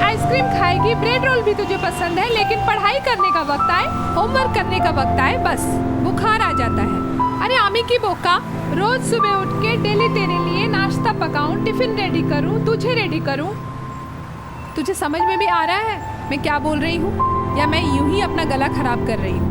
Ice cream खाएगी, bread roll भी तुझे पसंद है, लेकिन पढ़ाई करने का वक्त आए, होमवर्क करने का वक्त आए, बस बुखार आ जाता है। अरे आमी की बोका, रोज सुबह उठ के डेली तेरे लिए नाश्ता पकाऊं, टिफिन रेडी करूं, तुझे रेडी करूं। तुझे समझ में भी आ रहा है मैं क्या बोल रही हूँ, या मैं यूं ही अपना गला खराब कर रही हूँ?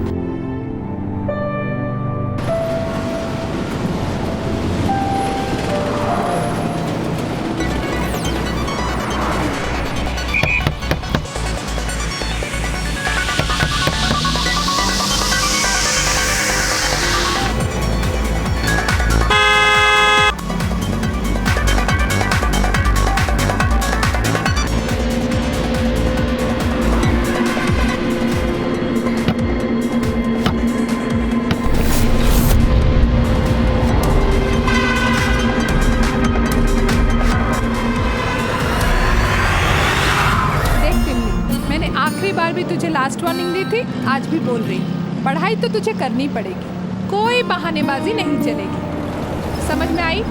आखिरी बार भी तुझे लास्ट वार्निंग दी थी, आज भी बोल रही हूँ, पढ़ाई तो तुझे करनी पड़ेगी, कोई बहानेबाजी नहीं चलेगी। समझ में आई?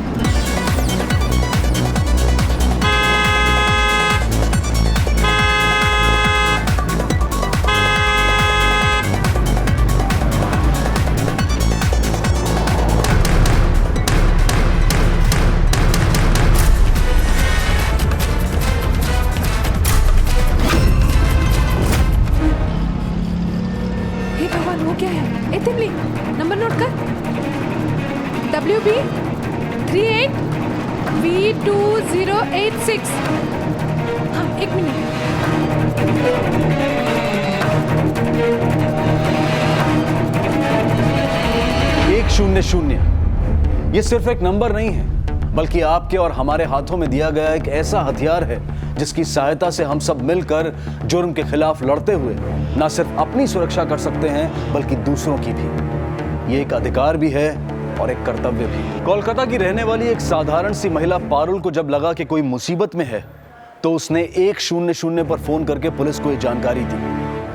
वो क्या है? ए तिमली, नंबर नोट कर। WB 38V2086। हाँ, एक मिनट। 100। ये सिर्फ एक नंबर नहीं है, बल्कि आपके और हमारे हाथों में दिया गया एक ऐसा हथियार है जिसकी सहायता से हम सब मिलकर जुर्म के खिलाफ लड़ते हुए न सिर्फ अपनी सुरक्षा कर सकते हैं बल्कि दूसरों की भी। ये एक अधिकार भी है और एक कर्तव्य भी। कोलकाता की रहने वाली एक साधारण सी महिला पारुल को जब लगा कि कोई मुसीबत में है तो उसने 100 पर फोन करके पुलिस को ये जानकारी दी।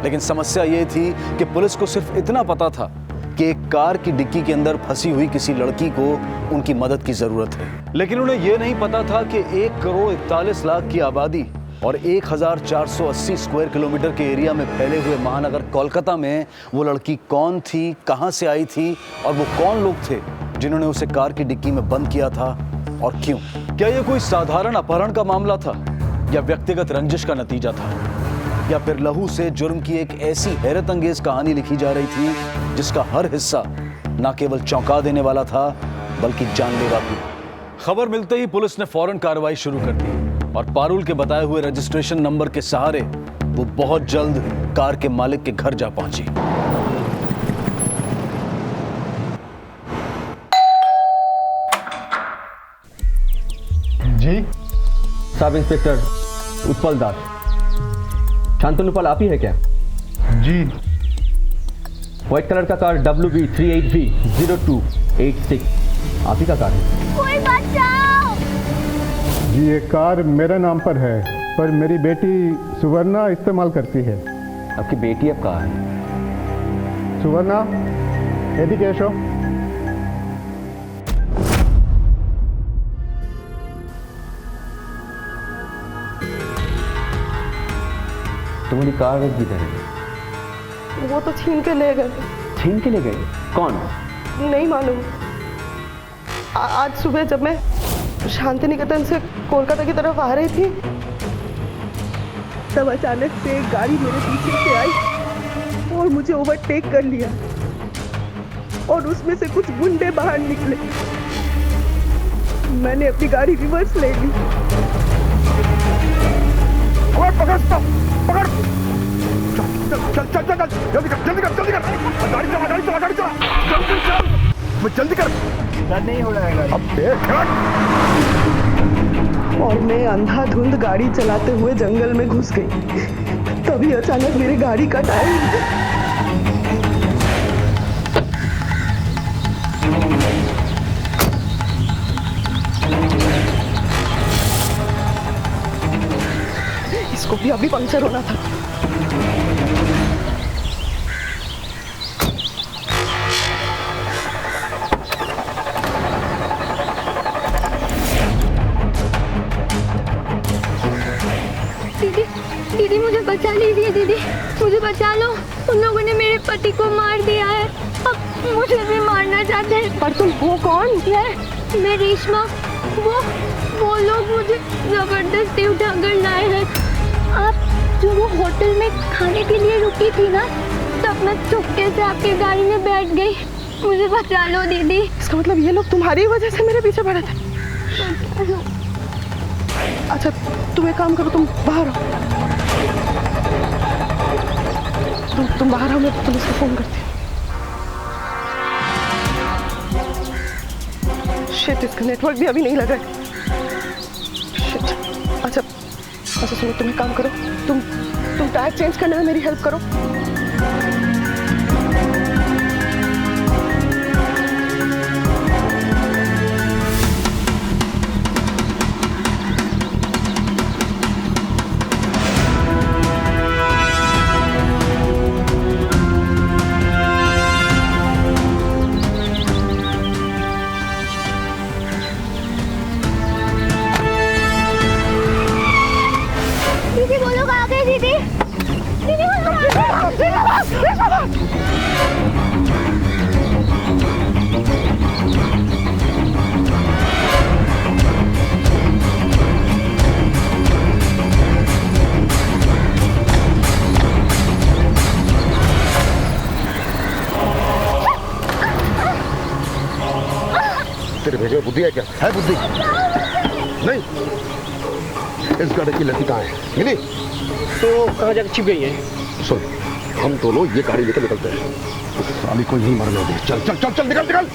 लेकिन समस्या ये थी कि पुलिस को सिर्फ इतना पता था कि एक कार की डिक्की के अंदर फंसी हुई किसी लड़की को उनकी मदद की जरूरत है। लेकिन उन्हें यह नहीं पता था कि 1,41,00,000 की आबादी और 1,480 स्क्वायर किलोमीटर के एरिया में फैले हुए महानगर कोलकाता में वो लड़की कौन थी, कहां से आई थी और वो कौन लोग थे जिन्होंने उसे कार की डिक्की में बंद किया था और क्यों। क्या यह कोई साधारण अपहरण का मामला था या व्यक्तिगत रंजिश का नतीजा था, या फिर लहू से जुर्म की एक ऐसी हैरत अंगेज कहानी लिखी जा रही थी जिसका हर हिस्सा न केवल चौंका देने वाला था बल्कि जानलेवा भी। खबर मिलते ही पुलिस ने फौरन कार्रवाई शुरू कर दी और पारुल के बताए हुए रजिस्ट्रेशन नंबर के सहारे वो बहुत जल्द कार के मालिक के घर जा पहुंची। जी सब इंस्पेक्टर उत्पल दास। शांतनु पाल आप ही है क्या? जी। व्हाइट कलर का कार WB 38V0286 आप ही का कार है? कोई बचाओ! जी ये कार मेरे नाम पर है, पर मेरी बेटी सुवर्णा इस्तेमाल करती है। आपकी बेटी अब कहाँ है? सुवर्णा, यदि कैशो। तुम्हारी कार किधर है? वो तो छीन के ले गए। छीन के ले गए? कौन? नहीं मालूम। आज सुबह जब मैं शांति निकेतन से कोलकाता की तरफ आ रही थी तब अचानक से एक गाड़ी मेरे पीछे से आई और मुझे ओवरटेक कर लिया और उसमें से कुछ गुंडे बाहर निकले। मैंने अपनी गाड़ी रिवर्स ले ली। पकड़ पकड़, चल चल चल चल, जल्दी कर जल्दी कर जल्दी कर, गाड़ी चला गाड़ी चला गाड़ी चला, जल्दी चल, जल्दी कर। नहीं हो रहा है गाड़ी। अब देख। और मैं अंधाधुंध गाड़ी चलाते हुए जंगल में घुस गई। तभी अचानक मेरी गाड़ी का टायर इसको भी अभी पंक्चर होना था। दीदी बचा लीजिए दीदी, मुझे बचा लो। उन लोगों ने मेरे पति को मार दिया है, अब मुझे भी मारना चाहते हैं। पर तुम हो कौन? मैं रेशमा। वो लोग मुझे जबरदस्ती उठाकर लाए हैं। आप जो वो होटल में खाने के लिए रुकी थी ना, तब मैं चुपके से आपकी गाड़ी में बैठ गई। मुझे बचा लो दीदी। इसका मतलब ये लोग तुम्हारी वजह से मेरे पीछे पड़े थे। अच्छा तुम एक काम करो, तुम बाहर आओ। तुम बाहर आओ, मैं पुलिस को फोन करती हूँ। शिट, इसका नेटवर्क भी अभी नहीं लगा है। शिट। अच्छा सुनो, तुम एक काम करो, तुम टायर चेंज करने में मेरी हेल्प करो। दीदी वो लोग आ गए। दीदी दीदी वो लोग आ गए। तेरे भेजे में बुद्धि है क्या? है बुद्धि? नहीं। इस गाड़ी की लड़की कहाँ है? मिली? तो कहाँ जाकर छिप गई है? सुन, हम दोनों ये गाड़ी लेकर निकलते हैं। उस साली को यहीं मरने दे। चल चल चल चल, निकल निकल।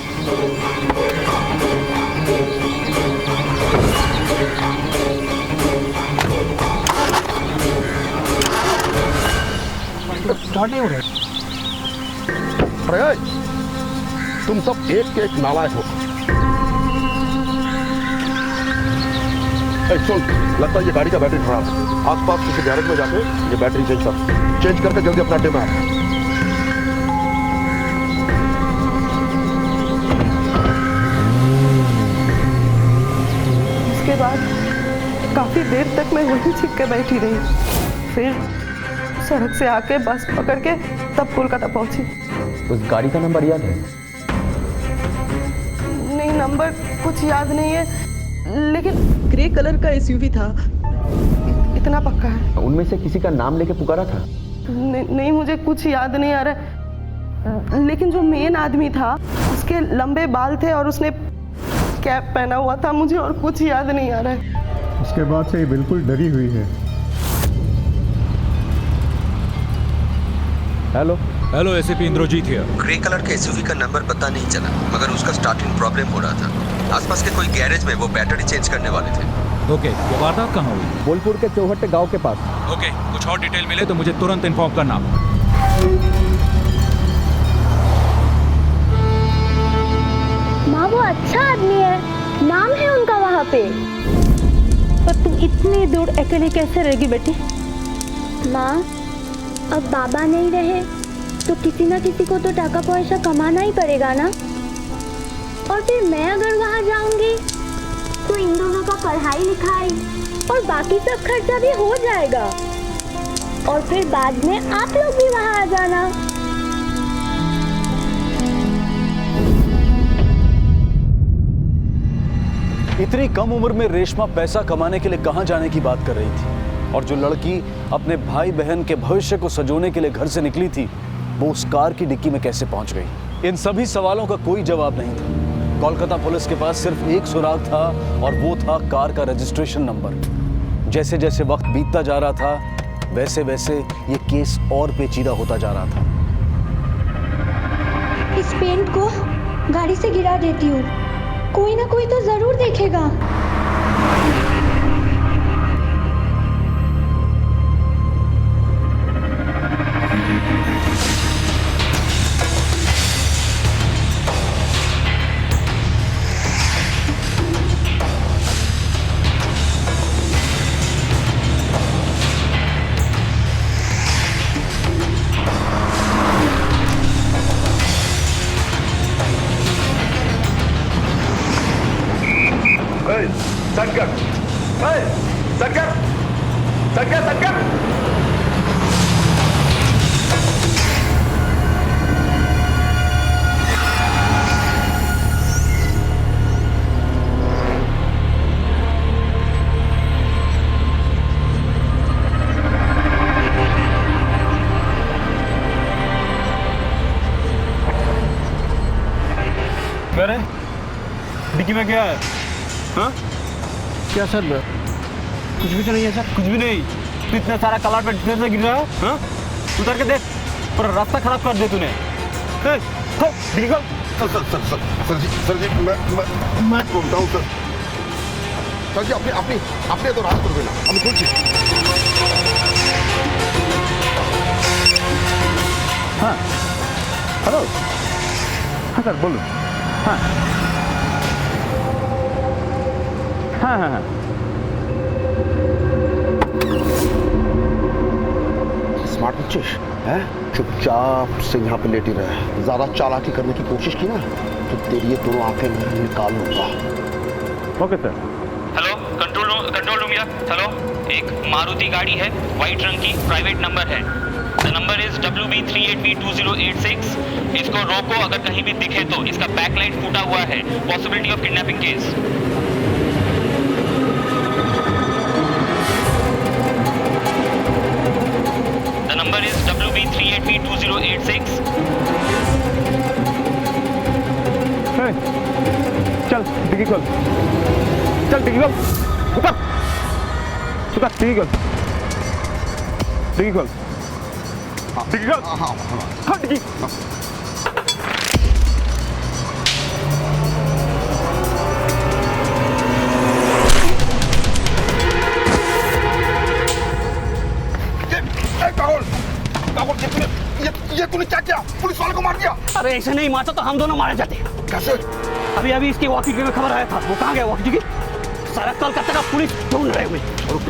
स्टार्ट नहीं हो रहा। अरे तुम सब एक के एक नालायक हो। सुन, लगता है ये गाड़ी का बैटरी खराब है। आसपास किसी गैरेज में जाके ये बैटरी चेंज करके जल्दी अपना अड्डे में आ। उसके बाद काफी देर तक मैं वहीं छिप के बैठी रही। फिर सड़क से आके बस पकड़ के तब कोलकाता पहुंची। उस गाड़ी का नंबर याद है? नहीं, नंबर कुछ याद नहीं है, लेकिन ग्रे कलर का एसयूवी था, इतना पक्का है। उनमें से किसी का नाम लेके पुकारा था? नहीं, मुझे कुछ याद नहीं आ रहा, लेकिन जो मेन आदमी था उसके लंबे बाल थे और उसने कैप पहना हुआ था। मुझे और कुछ याद नहीं आ रहा है। उसके बाद से ये बिल्कुल डरी हुई है। Hello SP Indrajit here. Grey colour के एसयूवी का नंबर पता नहीं चला, मगर उसका स्टार्टिंग प्रॉब्लम हो रहा था। आसपास के कोई गैरेज में वो बैटरी चेंज करने वाले थे। ओके, ये वारदात कहाँ हुई? बोलपुर के चौहट्टे गांव के पास। ओके, कुछ और डिटेल मिले तो मुझे तुरंत इन्फॉर्म करना। माँ वो अच्छा आदमी है, नाम है उनका वहाँ पे। पर तुम इतनी दूर अकेले कैसे रहेगी बेटी? माँ अब बाबा नहीं रहे तो किसी ना किसी को तो टाका पैसा कमाना ही पड़ेगा ना। और फिर मैं अगर वहाँ जाऊंगी तो इन दोनों का पढ़ाई लिखाई और बाकी सब खर्चा भी हो जाएगा। और फिर बाद में आप लोग भी वहाँ आ जाना। इतनी कम उम्र में रेशमा पैसा कमाने के लिए कहां जाने की बात कर रही थी, और जो लड़की अपने भाई बहन के भविष्य को सजोने के लिए घर से निकली थी, वो उस कार की डिक्की में कैसे पहुंच गई? इन सभी सवालों का कोई जवाब नहीं था। कोलकाता पुलिस के पास सिर्फ एक सुराग था, और वो था कार का रजिस्ट्रेशन नंबर। जैसे जैसे वक्त बीतता जा रहा था, वैसे वैसे ये केस और पेचीदा होता जा रहा था। इस पेंट को गाड़ी से गिरा देती हूँ, कोई ना कोई तो जरूर देखेगा। स्टार्ट कर। अरे डिक्की में क्या है? हाँ क्या सर? कुछ भी तो नहीं है सर, कुछ भी नहीं। तू इतना सारा कलर पे इतने से गिर रहा है? हाँ उतर के देख, पूरा रास्ता खराब कर दे तूने। डिक्की खोल। सर जी मैं बोलता हूँ सर जी अपने तो रात कर देना हम कुछ। हाँ हेलो, हाँ सर बोलो। हाँ हाँ हाँ हाँ स्मार्ट बच्चे हैं, चुपचाप से यहाँ पे लेटी रहे। ज्यादा चालाकी करने की कोशिश की ना तो तेरी ये दोनों आंखें मैं निकाल लूंगा। Okay sir. Hello control room यार। हेलो, एक मारुति गाड़ी है वाइट रंग की, प्राइवेट नंबर है। The number is WB38V2086। इसको रोको, अगर कहीं भी दिखे तो। इसका बैकलाइट फूटा हुआ है, possibility of kidnapping case. The number is WB38V2086। चल डिक्की खोल, चल डिक्की खोल, उतर डिक्की खोल, डिक्की खोल, डिक्की खोल, हाँ डिक्की। ये तूने क्या किया? पुलिस वाले को मार दिया? अरे ऐसे नहीं मारता तो हम दोनों मारे जाते। कैसे? अभी इसकी वॉकी में खबर आया था। वो कहाँ गया वॉकी? सारा कलकत्ता का पुलिस ढूंढ रहे हुए। रुक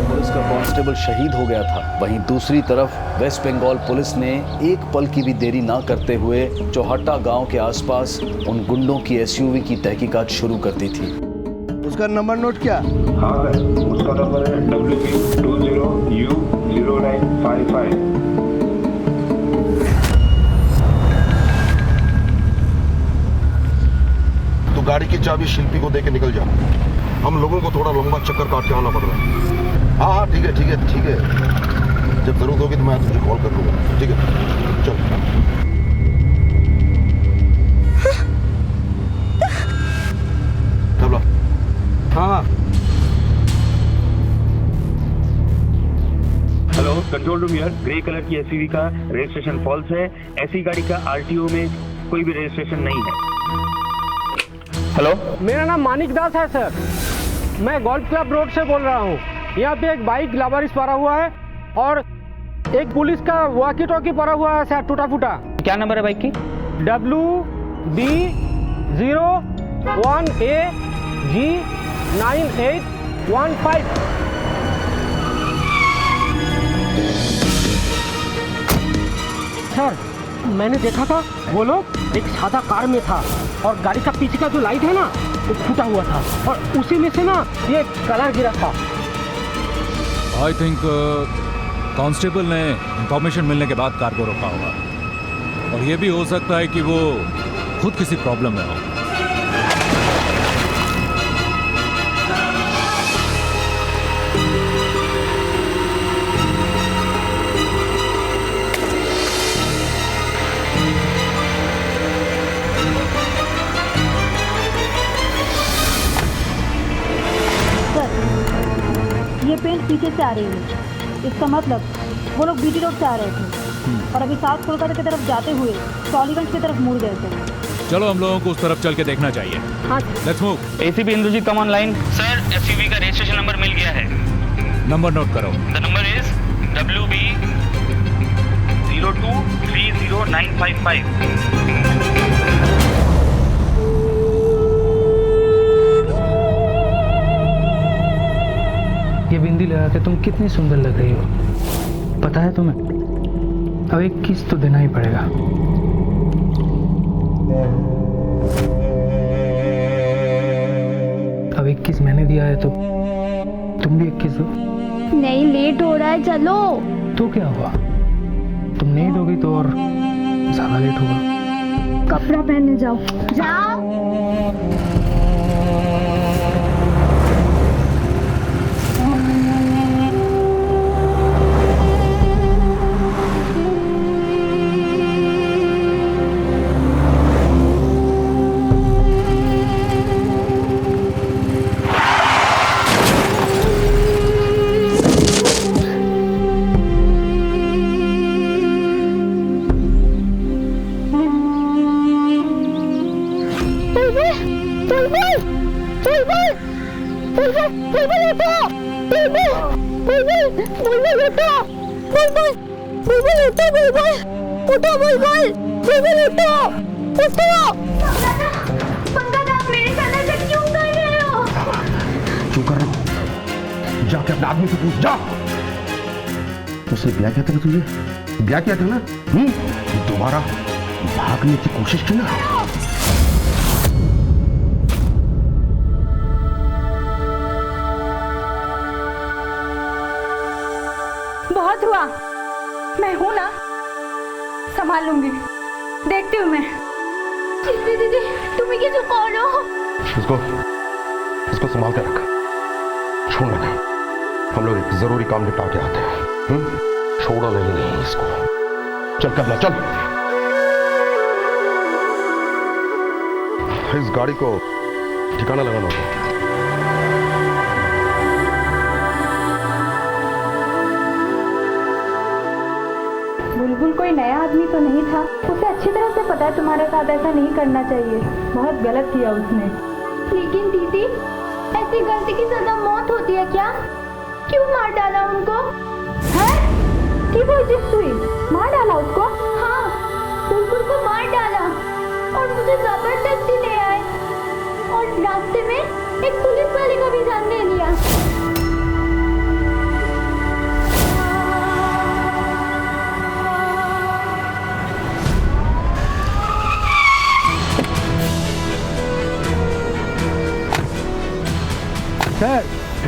पुलिस का कांस्टेबल शहीद हो गया था। वहीं दूसरी तरफ वेस्ट बंगाल पुलिस ने एक पल की भी देरी ना करते हुए चौहट्टा गांव के आसपास उन गुंडों की एसयूवी की तहकीकात शुरू कर दी थी। उसका नंबर नोट किया? हाँ सर, उसका नंबर है WP20U0955। तो गाड़ी की चाबी शिल्पी को देके निकल जा। हम लोगों को थोड़ा लंबा चक्कर काट के आना पड़ रहा है। हाँ ठीक है। जब जरूरत होगी तो मैं तुझे कॉल कर लूंगा। ठीक है चल। हाँ हेलो कंट्रोल रूम यार। ग्रे कलर की एसयूवी का रजिस्ट्रेशन फॉल्स है। ऐसी गाड़ी का आरटीओ में कोई भी रजिस्ट्रेशन नहीं है। हेलो, मेरा नाम मानिक दास है सर। मैं गोल्फ क्लब रोड से बोल रहा हूँ। यहाँ पे एक बाइक लावारिस पड़ा हुआ है और एक पुलिस का वॉकी टॉकी पड़ा हुआ है सर, टूटा फूटा। क्या नंबर है बाइक की? WB01AG9815। सर मैंने देखा था वो लोग एक सादा कार में था और गाड़ी का पीछे का जो लाइट है ना वो फूटा हुआ था और उसी में से ना ये कलर गिरा था। आई थिंक कांस्टेबल ने इंफॉर्मेशन मिलने के बाद कार को रोका होगा और ये भी हो सकता है कि वो खुद किसी प्रॉब्लम में हो। ये पेंट पीछे से आ रही है। इसका मतलब वो लोग बीटी रोड से आ रहे थे और अभी साउथ कोलकाता की तरफ जाते हुए टॉलीगंज की तरफ मुड़ गए थे। चलो हम लोगों को उस तरफ चल के देखना चाहिए। हाँ let's move. ACP Indrajit come online. Sir SUV का रजिस्ट्रेशन नंबर मिल गया है। नंबर नोट करो। The number is WB02300955। ये बिंदी लगा के तुम कितनी सुंदर लग रही हो। पता है तुम्हें, अब एक किस तो देना ही पड़ेगा। अब एक किस मैंने दिया है तो तुम भी एक किस दो। नहीं, लेट हो रहा है, चलो। तो क्या हुआ, तुम नहीं दोगी तो और ज्यादा लेट होगा। कपड़ा पहनने जाओ। जाओ। क्यों कर रहा हूं? जाके अपने आदमी से पूछ, जा। उसने ब्याह किया था ना तुझे? ब्याह किया था ना? दोबारा भागने की कोशिश की ना? बहुत हुआ, मैं हूं ना, संभाल लूंगी, देखती हूँ मैं। दीदी तुम्हें किसी कौन हो? इसको संभाल के रख, छोड़ना नहीं। हम लोग एक जरूरी काम निपटा के आते हैं। छोड़ो नहीं इसको। चल करना, चल। इस गाड़ी को ठिकाना लगाना होगा। बुलबुल कोई नया आदमी तो नहीं था, उसे अच्छी तरह से पता है तुम्हारे साथ ऐसा नहीं करना चाहिए, बहुत गलत किया उसने। लेकिन दीदी ऐसी गलती की सजा मौत होती है क्या? क्यों मार डाला उनको? है? की बोलती हुई? मार डाला उसको? हाँ, बुलबुल को मार डाला और मुझे जबरदस्ती ले आए और रास्ते में एक पुलिस वाले का भी जान ले लिया। सर,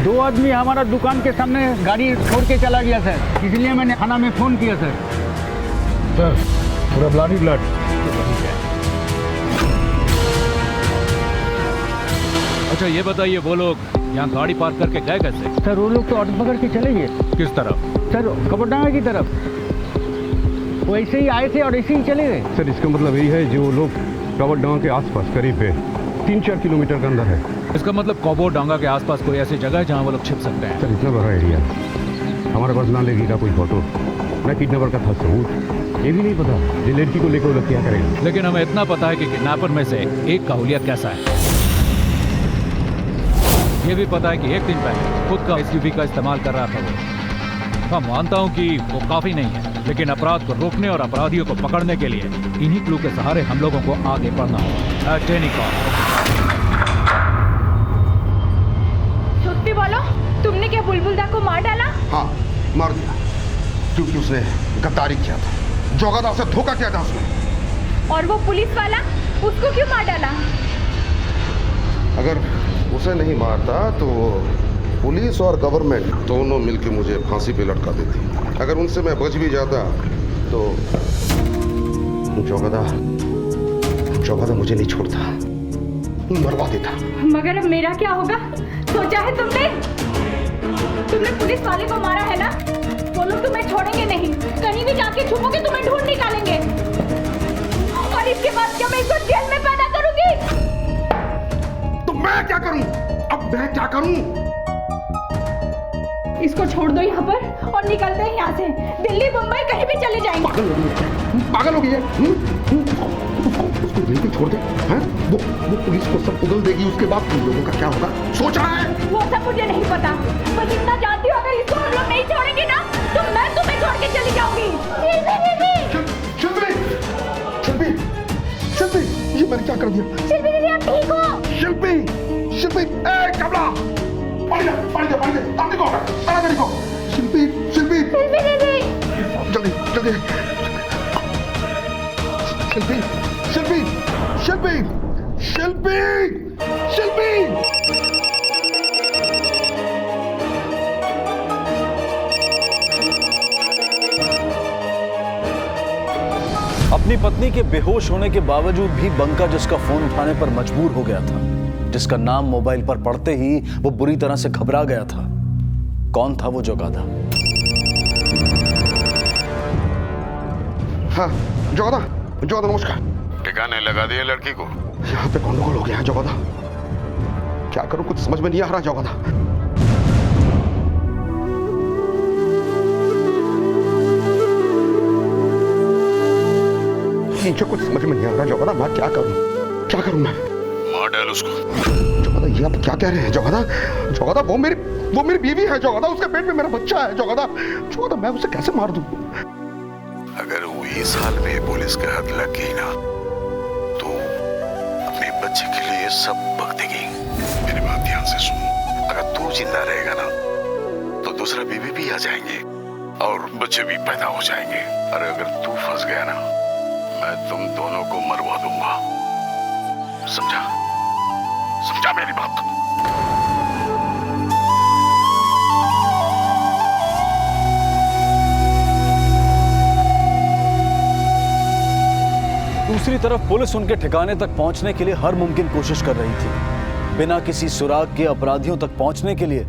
2 आदमी हमारा दुकान के सामने गाड़ी छोड़ के चला गया सर, इसलिए मैंने थाना में फोन किया सर। सर, पूरा ब्लड ही ब्लड। अच्छा ये बताइए, वो लोग यहाँ गाड़ी पार्क करके गए कैसे? सर वो लोग तो ऑटो पकड़ के चले गए। किस तरफ? सर कपड़डांगा की तरफ। वो ऐसे ही आए थे और ऐसे ही चले गए। सर इसका मतलब यही है जो लोग कवरडांगा के आसपास करीब है 3-4 किलोमीटर के अंदर है। इसका मतलब कवरडांगा के आसपास कोई ऐसी जगह है जहाँ वो लोग छिप सकते हैं? सर इतना बड़ा एरिया, हमारे पास ना लगेगा कोई फोटो, ना किडनैपर का था सबूत। ये भी नहीं पता ये लड़की को लेकर वो लोग क्या करेंगे। लेकिन हमें इतना पता है कि किडनैपर में से एक का हुलिया कैसा है। ये भी पता है कि 1 दिन पहले खुद का SUV का इस्तेमाल कर रहा था वो। हाँ मानता हूँ कि वो काफी नहीं है, लेकिन अपराध को रोकने और अपराधियों को पकड़ने के लिए इन्हीं क्लू के सहारे हम लोगों को आगे बढ़ना होगा। सच्ची बोलो, तुमने क्या बुलबुल दा को मार डाला? हाँ मार दिया, क्योंकि उसने गद्दारी किया था, जोगादा से धोखा किया था उसने। और वो पुलिस वाला, उसको क्यों मार डाला? अगर उसे नहीं मारता तो पुलिस और गवर्नमेंट दोनों मिलकर मुझे फांसी पे लटका देती। अगर उनसे मैं बच भी जाता तो जोगादा मुझे नहीं छोड़ता, मरवा देता। मगर अब मेरा क्या होगा? सोचा है तुमने? तुमने पुलिस वाले को मारा है ना? वो लोग तुम्हें छोड़ेंगे नहीं, कहीं भी जाके छुपोगे तुम्हें ढूंढ निकालेंगे। और इसके बाद क्या मैं इसको जेल में पैदा करूंगी? तो मैं क्या करूं? अब मैं क्या करूं? इसको छोड़ दो यहाँ पर और निकलते हैं यहाँ से। दिल्ली मुंबई कहीं भी चले जाएंगे। पागल हो गई है। उसको यहीं पे छोड़ दे, हैं? वो पुलिस को सब उगल देगी, उसके बाद तुम लोगों का क्या होगा सोचा है? वो सब मुझे नहीं पता, बस इतना जानती हूँ अगर इसको हम लोग नहीं छोड़ेंगे ना तो मैं तुम्हें छोड़ के चली जाऊंगी। शिल्पी, ये मैंने क्या कर दिया? शिल्पी दीदी आप ठीक हो? शिल्पी, कमला, पानी दे, अब देखो, शिल्पी दीदी, जल्दी, शिल्पी। अपनी पत्नी के बेहोश होने के बावजूद भी बंका जिसका फोन उठाने पर मजबूर हो गया था, जिसका नाम मोबाइल पर पढ़ते ही वो बुरी तरह से घबरा गया था, कौन था वो जोगादा? हाँ जोगादा, जोगादा नमस्कार। ठिकाने लगा दिए लड़की को? यहाँ पे गंडगोल हो गया है जोगादा, क्या करूं कुछ समझ में नहीं आ रहा जोगादा। मुझे कुछ समझ में नहीं आ रहा जोगादा, मैं क्या करूं मैं? मार डाल उसको। जोगादा ये आप क्या कह रहे हैं जोगादा? जोगादा वो मेरी बीवी है जोगादा, उसके पेट में मेरा बच्चा है जोगादा। जोगादा मैं उसे कैसे मार दूं? अगर वो इस हाल में पुलिस के हाथ लग गई ना तो अपने बच्चे के लिए सब भग देगी। मेरी बात ध्यान से सुन, अगर तू जिंदा रहेगा ना तो दूसरा बीवी भी आ जाएंगे और बच्चे भी पैदा हो जाएंगे। और अगर तू फंस गया ना मैं तुम दोनों को मरवा दूंगा। समझा मेरी बात? दूसरी तरफ पुलिस उनके ठिकाने तक पहुंचने के लिए हर मुमकिन कोशिश कर रही थी। बिना किसी सुराग के अपराधियों तक पहुंचने के लिए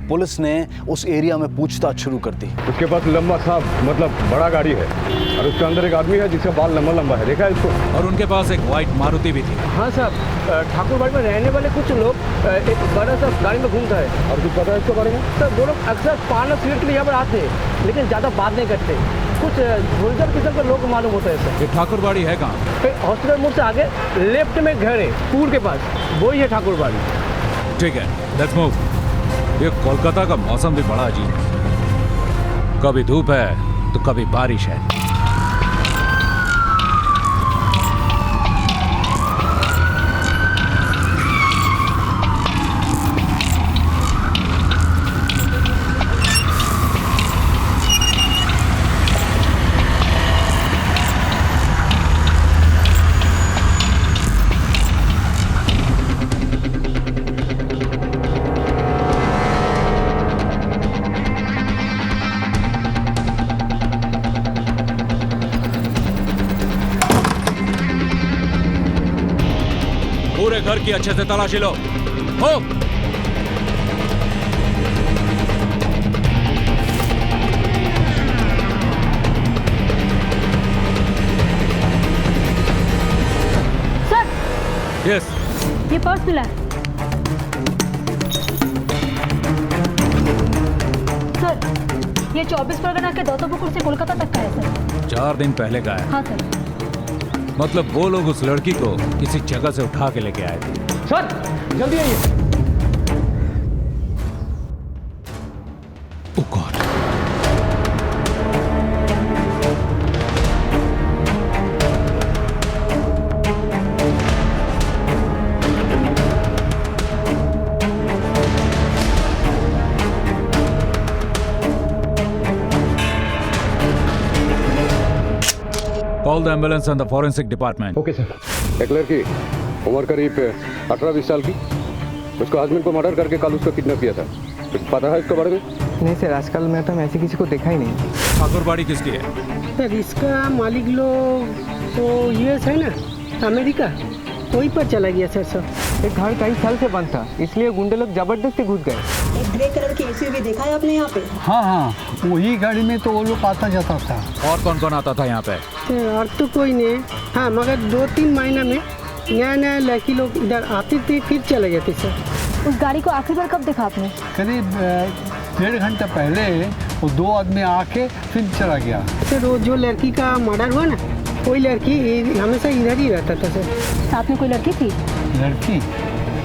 पुलिस ने उस एरिया में पूछताछ शुरू कर दी। उसके पास लंबा सा मतलब बड़ा गाड़ी है और उसके अंदर एक आदमी है जिसका बाल लंबा है, देखा है इसको? और उनके पास एक व्हाइट मारुति भी थी। हाँ साहब, ठाकुरबाड़ी में रहने वाले कुछ लोग एक बड़ा सा गाड़ी में घूमता है। और कुछ पता है इसके बारे में? सर वो लोग अक्सर पान और सिगरेट के लिए यहाँ पर आते हैं लेकिन ज़्यादा बात नहीं करते। कुछ होलसेल किस्म के लोग मालूम होता है सर। ये ठाकुरबाड़ी है कहाँ? हॉस्पिटल मोड़ से आगे लेफ्ट में घर है, पुल के पास, वही है ठाकुरबाड़ी। ठीक है, लेट्स मूव। ये कोलकाता का मौसम भी बड़ा अजीब है, कभी धूप है तो कभी बारिश है। पूरे घर की अच्छे से तलाशी लो। हो सर, यस, ये पर्स मिला है। सर, ये 24 परगना के दौतोपुकुर से कोलकाता तक का है सर। 4 दिन पहले का है। हाँ सर। मतलब वो लोग उस लड़की को किसी जगह से उठा के लेके आए थे। सर जल्दी आइए। Oh God. Call the ambulance and the forensic department. Okay sir. एक लड़की उम्र करीब 18-20 साल की, उसको हस्बैंड को मर्डर करके कल उसको किडनैप किया था। कुछ पता है इसके बारे में? नहीं सर, आजकल मैं तो ऐसे किसी को देखा ही नहीं। ठाकुरबाड़ी किसकी है? सर इसका मालिक लोग तो यूएस है ना, अमेरिका, वहीं पर चला गया सर। सब एक घर कई साल से बंद था, इसलिए गुंडे लोग जबरदस्ती घुस गए। एक ग्रे कलर की एसयूवी देखा है आपने यहाँ पे? हाँ, वही गाड़ी में तो वो लोग आता जाता था। और कौन कौन आता था यहाँ पे? और तो कोई नहीं, हाँ मगर 2-3 महीना में नया लड़की लोग इधर आते थे फिर चले जाते सर। उस गाड़ी को आखिरी बार कब देखा आपने? करीब 1.5 घंटा पहले वो 2 आदमी आके फिर चला गया। सर वो जो लड़की का मर्डर हुआ ना, कोई लड़की हमेशा इधर ही रहता था सर। साथ में कोई लड़की थी? लड़की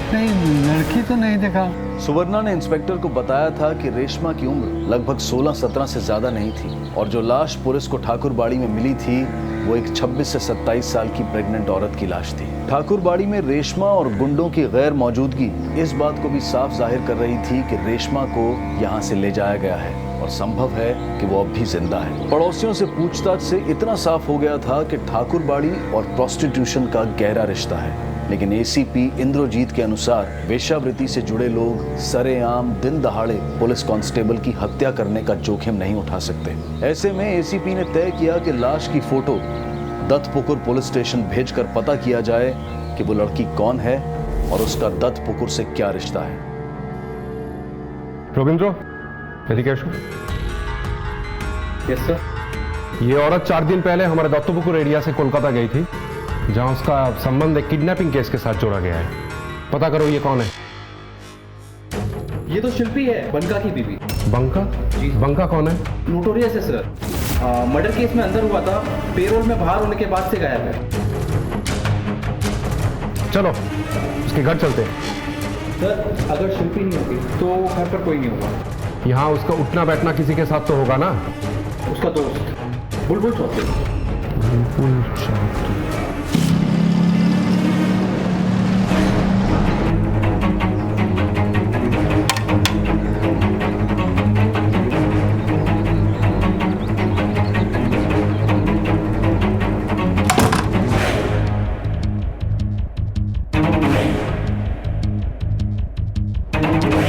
नहीं, लड़की तो नहीं देखा। सुवर्णा ने इंस्पेक्टर को बताया था कि रेशमा की उम्र लगभग 16-17 से ज्यादा नहीं थी और जो लाश पुलिस को ठाकुरबाड़ी में मिली थी वो एक 26 से 27 साल की प्रेग्नेंट औरत की लाश थी। ठाकुरबाड़ी में रेशमा और गुंडों की गैर मौजूदगी इस बात को भी साफ जाहिर कर रही थी कि रेशमा को यहाँ से ले जाया गया है और संभव है कि वो अब भी जिंदा है। पड़ोसियों से पूछताछ से इतना साफ हो गया था कि ठाकुरबाड़ी और प्रोस्टिट्यूशन का गहरा रिश्ता है, लेकिन एसीपी इंद्रजीत के अनुसार वेश्यावृत्ति से जुड़े लोग सरेआम दिन दहाड़े पुलिस कांस्टेबल की हत्या करने का जोखिम नहीं उठा सकते। ऐसे में एसीपी ने तय किया कि लाश की फोटो दत्तपुकुर पुलिस स्टेशन भेजकर पता किया जाए कि वो लड़की कौन है और उसका दत्तपुकुर से क्या रिश्ता है। रविंद्र, मेडिकेशन। Yes sir. ये औरत 4 दिन पहले हमारे दत्तपुकुर एरिया से कोलकाता गई थी, जहां उसका संबंध एक किडनैपिंग केस के साथ जोड़ा गया है। पता करो ये कौन है। ये तो शिल्पी है, बंका की बीवी। बंका? बंका कौन है? नोटोरियस है सर। मर्डर केस में अंदर हुआ था, पेरोल में बाहर होने के बाद से गायब है। चलो उसके घर चलते हैं। सर अगर शिल्पी नहीं होगी तो घर पर कोई नहीं होगा। यहाँ उसका उठना बैठना किसी के साथ तो होगा ना? उसका दोस्त बुलबुल चौधरी। बुलबुल चौधरी।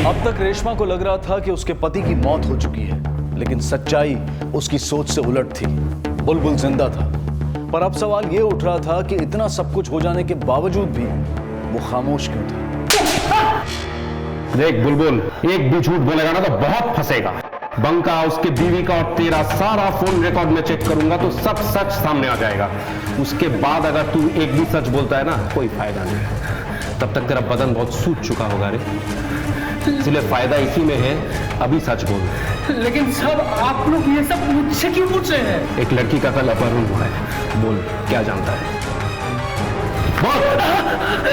अब तक रेशमा को लग रहा था कि उसके पति की मौत हो चुकी है, लेकिन सच्चाई उसकी सोच से उलट थी। बुलबुल जिंदा था, पर अब सवाल यह उठ रहा था कि इतना सब कुछ हो जाने के बावजूद भी वो खामोश क्यों था। देख बुलबुल, एक भी झूठ बोलेगा ना तो बहुत फंसेगा। बंका, उसके बीवी का और तेरा सारा फोन रिकॉर्ड में चेक करूंगा तो सब सच सामने आ जाएगा। उसके बाद अगर तू एक भी सच बोलता है ना, कोई फायदा नहीं। तब तक तेरा बदन बहुत सूज चुका होगा रे, इसलिए फायदा इसी में है अभी सच बोल। लेकिन सब आप लोग ये सब मुझसे क्यों पूछ रहे हैं? एक लड़की का कल अपहरण हुआ है, बोल क्या जानता है? बोल।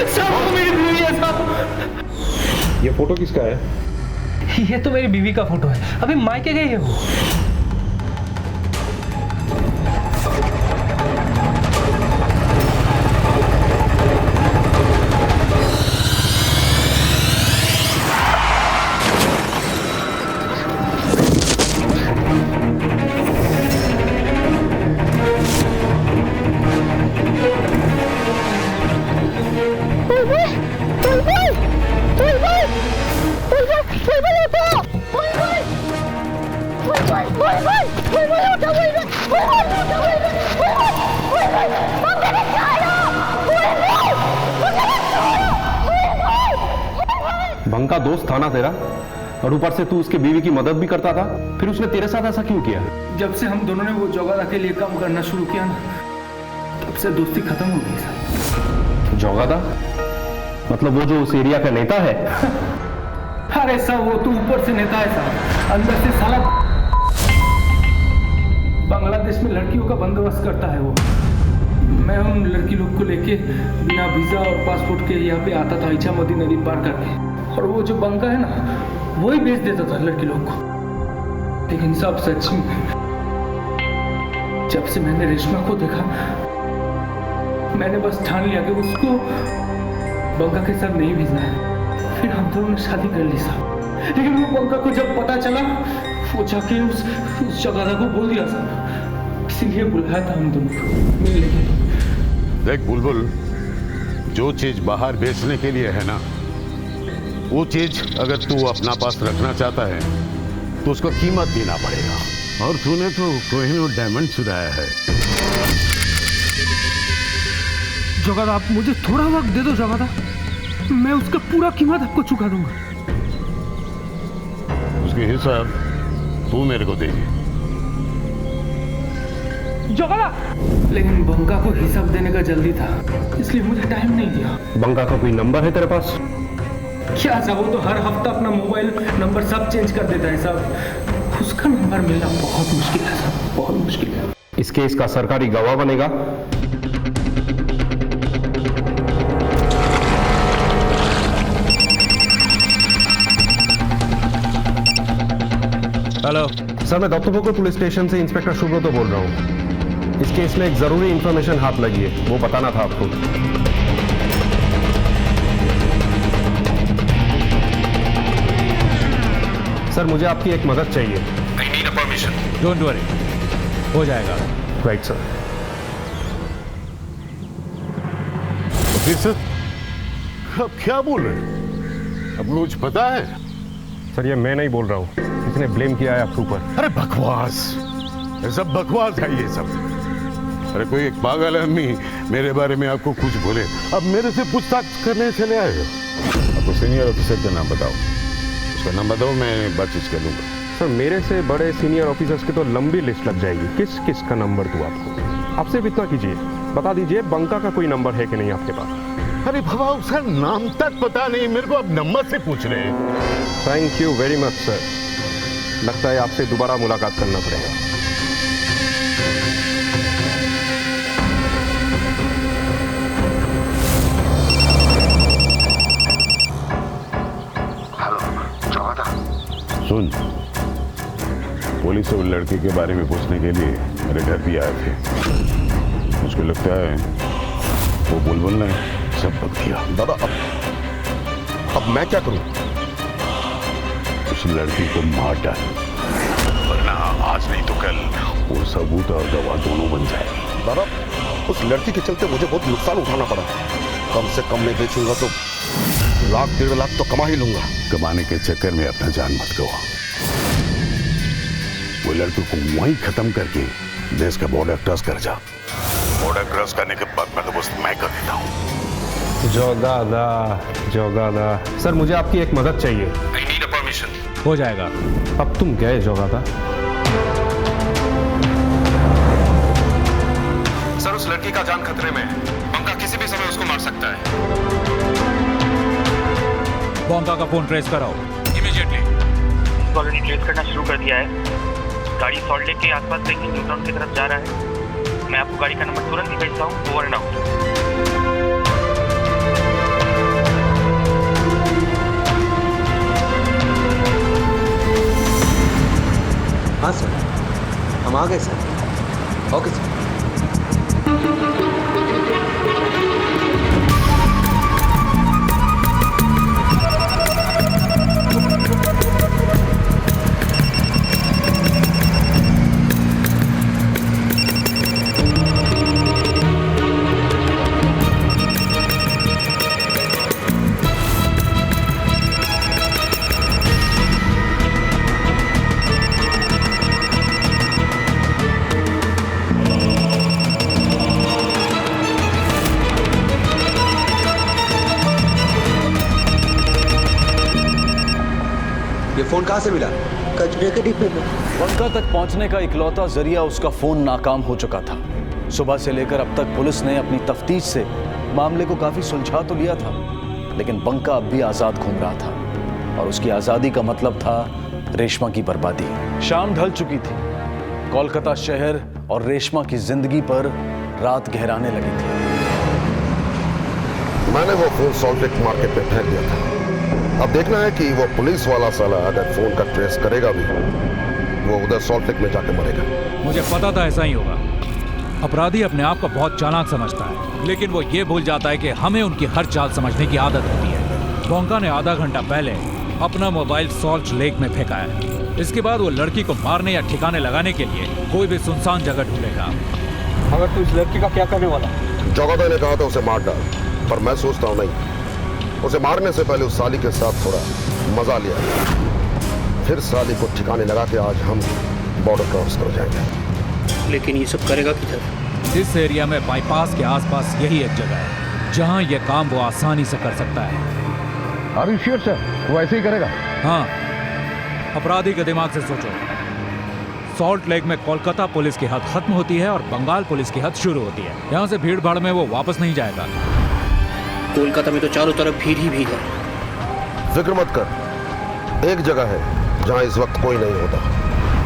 सब मेरी बीवी है सब। ये फोटो किसका है? ये तो मेरी बीवी का फोटो है, अभी मायके गई है वो। बंका दोस्त था ना तेरा, और ऊपर से तू उसके बीवी की मदद भी करता था, फिर उसने तेरे साथ ऐसा क्यों किया? जब से हम दोनों ने वो जोगादा के लिए काम करना शुरू किया ना, तब से दोस्ती खत्म हो गई सर। जोगादा? मतलब वो जो उस एरिया का नेता है? अरे सर वो तो ऊपर से नेता है सर, अंदर से साला बांग्लादेश में लड़कियों का बंदोबस्त करता है वो। मैं उन लड़की लोग को लेके बिना वीजा और पासपोर्ट के यहाँ पे आता था, इच्छामती नदी पार करके, और वो जो बंका है ना, वो ही बेच देता था लड़की लोग को। लेकिन सब सच में जब से मैंने रेशमा को देखा, मैंने बस ठान लिया कि उसको बंका के साथ नहीं भेजना है। फिर हम दोनों ने शादी कर ली साहब। लेकिन वो बंका को जब पता चला, वो जाके उस जगादा को बोल दिया साहब, इसीलिए बुलाया था हम दोनों को मिलने के लिए। देख बुलबुल, जो चीज बाहर बेचने के लिए है ना, वो चीज अगर तू अपना पास रखना चाहता है तो उसको कीमत देना पड़ेगा। और तूने तो कोहिनूर डायमंड चुराया है। जोगादा, आप मुझे थोड़ा वक्त दे दो जोगादा, मैं उसका पूरा कीमत आपको चुका दूंगा। उसके हिसाब तू मेरे को दे। जोगादा, लेकिन बंका को हिसाब देने का जल्दी था, इसलिए मुझे टाइम नहीं दिया। बंका का कोई नंबर है तेरे पास? क्या साहब, वो तो हर हफ्ता अपना मोबाइल नंबर सब चेंज कर देता है साहब। उसका नंबर मिलना बहुत मुश्किल है साहब, बहुत मुश्किल है। इस केस का सरकारी गवाह बनेगा। हेलो सर, मैं दत्तपुकुर पुलिस स्टेशन से इंस्पेक्टर सुब्रतो बोल रहा हूँ। इस केस में एक जरूरी इंफॉर्मेशन हाथ लगी है, वो बताना था आपको। सर, मुझे आपकी एक मदद चाहिए। I need a permission. Don't worry, हो जाएगा। Right sir. फिर सर, अब क्या बोल रहे हैं? अब मुझे पता है। सर, ये मैं नहीं बोल रहा हूँ, इसने ब्लेम किया है आपके ऊपर। अरे बकवास, ये सब बकवास है ये सब। अरे कोई एक पागल आदमी मेरे बारे में आपको कुछ बोले, अब मेरे से पूछताछ करने चले आए हो। आपको सीनियर ऑफिसर का नाम बताओ, उसका नाम बताओ, मैं बातचीत कर लूँगा। सर मेरे से बड़े सीनियर ऑफिसर्स की तो लंबी लिस्ट लग जाएगी, किस किस का नंबर दूँ आपको? आपसे भी इतना कीजिए, बता दीजिए बंका का कोई नंबर है कि नहीं आपके पास? अरे बाबा उसका नाम तक पता नहीं, मेरे को अब नंबर से पूछ रहे हैं। Thank you very much sir, लगता है आपसे दोबारा मुलाकात करना पड़ेगा। सुन, पुलिस और लड़के के बारे में पूछने के लिए मेरे घर भी आए थे। मुझको लगता है वो बुलबुल ने सब बक दिया। दादा अब मैं क्या करूं? उस लड़की को मार डाल, वरना आज नहीं तो कल वो सबूत और गवाह दोनों बन जाएगी। दादा उस लड़की के चलते मुझे बहुत नुकसान उठाना पड़ा, कम से कम मैं बेचूंगा तो 1.5 लाख तो कमा ही लूंगा। कमाने के चक्कर में अपना जान मत गवा। वो लड़की को वहीं खत्म करके देश का बॉर्डर क्रॉस कर जा। बॉर्डर क्रॉस करने के बाद बंदोबस्त मैं कर देता हूँ। जोगादा सर, मुझे आपकी एक मदद चाहिए। I need a permission। हो जाएगा। अब तुम गए जोगादा। सर उस लड़की का जान खतरे में है, बंका किसी भी समय उसको मार सकता है। बंका का फोन ट्रेस कराओ इमीडिएटली। ऑलरेडी ट्रेस करना शुरू कर दिया है। गाड़ी सॉल्ट लेक के आसपास कहीं न्यू टाउन की तरफ जा रहा है। मैं आपको गाड़ी का नंबर तुरंत ही भेजता हूँ। Over and out. हाँ सर, हम आ गए सर। Okay sir. फोन कहाँ से मिला? कचरे के डिब्बे में। बंका तक पहुंचने का इकलौता जरिया उसका फोन नाकाम हो चुका था। सुबह से लेकर अब तक पुलिस ने अपनी तफ्तीश से मामले को काफी सुलझा तो लिया था, लेकिन बंका अब भी आजाद घूम रहा था और उसकी आजादी का मतलब था रेशमा की बर्बादी। शाम ढल चुकी थी, कोलकाता शहर और रेशमा की जिंदगी पर रात गहराने लगी थी। मैंने वो फोन सॉल्ट लेक मार्केट में फेंक दिया था। अब देखना है कि वो पुलिस वाला साला अगर फोन का ट्रेस करेगा भी, वो उधर सॉल्ट लेक में जाके मरेगा। मुझे पता था ऐसा ही होगा। अपराधी अपने आप को बहुत चालाक समझता है, लेकिन वो ये भूल जाता है कि हमें उनकी हर चाल समझने की आदत होती है। बंका ने आधा घंटा पहले अपना मोबाइल सॉल्ट लेक में फेंका है। इसके बाद वो लड़की को मारने या ठिकाने लगाने के लिए कोई भी सुनसान जगह ढूंढेगा। अगर तू इस लड़की का क्या करने वाला? जोगादा ने कहा था उसे मार डाल, पर मैं सोचता हूँ नहीं, उसे मारने से पहले उस साली के साथ थोड़ा मजा लिया, फिर साली को ठिकाने लगा के आज हम बॉर्डर क्रॉस कर जाएंगे। लेकिन ये सब करेगा किधर? इस एरिया में बाईपास के आसपास यही एक जगह है जहां यह काम वो आसानी से कर सकता है। Are you sure, sir? वो ऐसे ही करेगा? हाँ, अपराधी के दिमाग से सोचो। सॉल्ट लेक में कोलकाता पुलिस की हद खत्म होती है और बंगाल पुलिस की हद शुरू होती है। यहाँ से भीड़ भाड़ में वो वापस नहीं जाएगा। कोलकाता में तो चारों तरफ भीड़ ही भीड़ है। फिक्र मत कर, एक जगह है जहाँ इस वक्त कोई नहीं होता।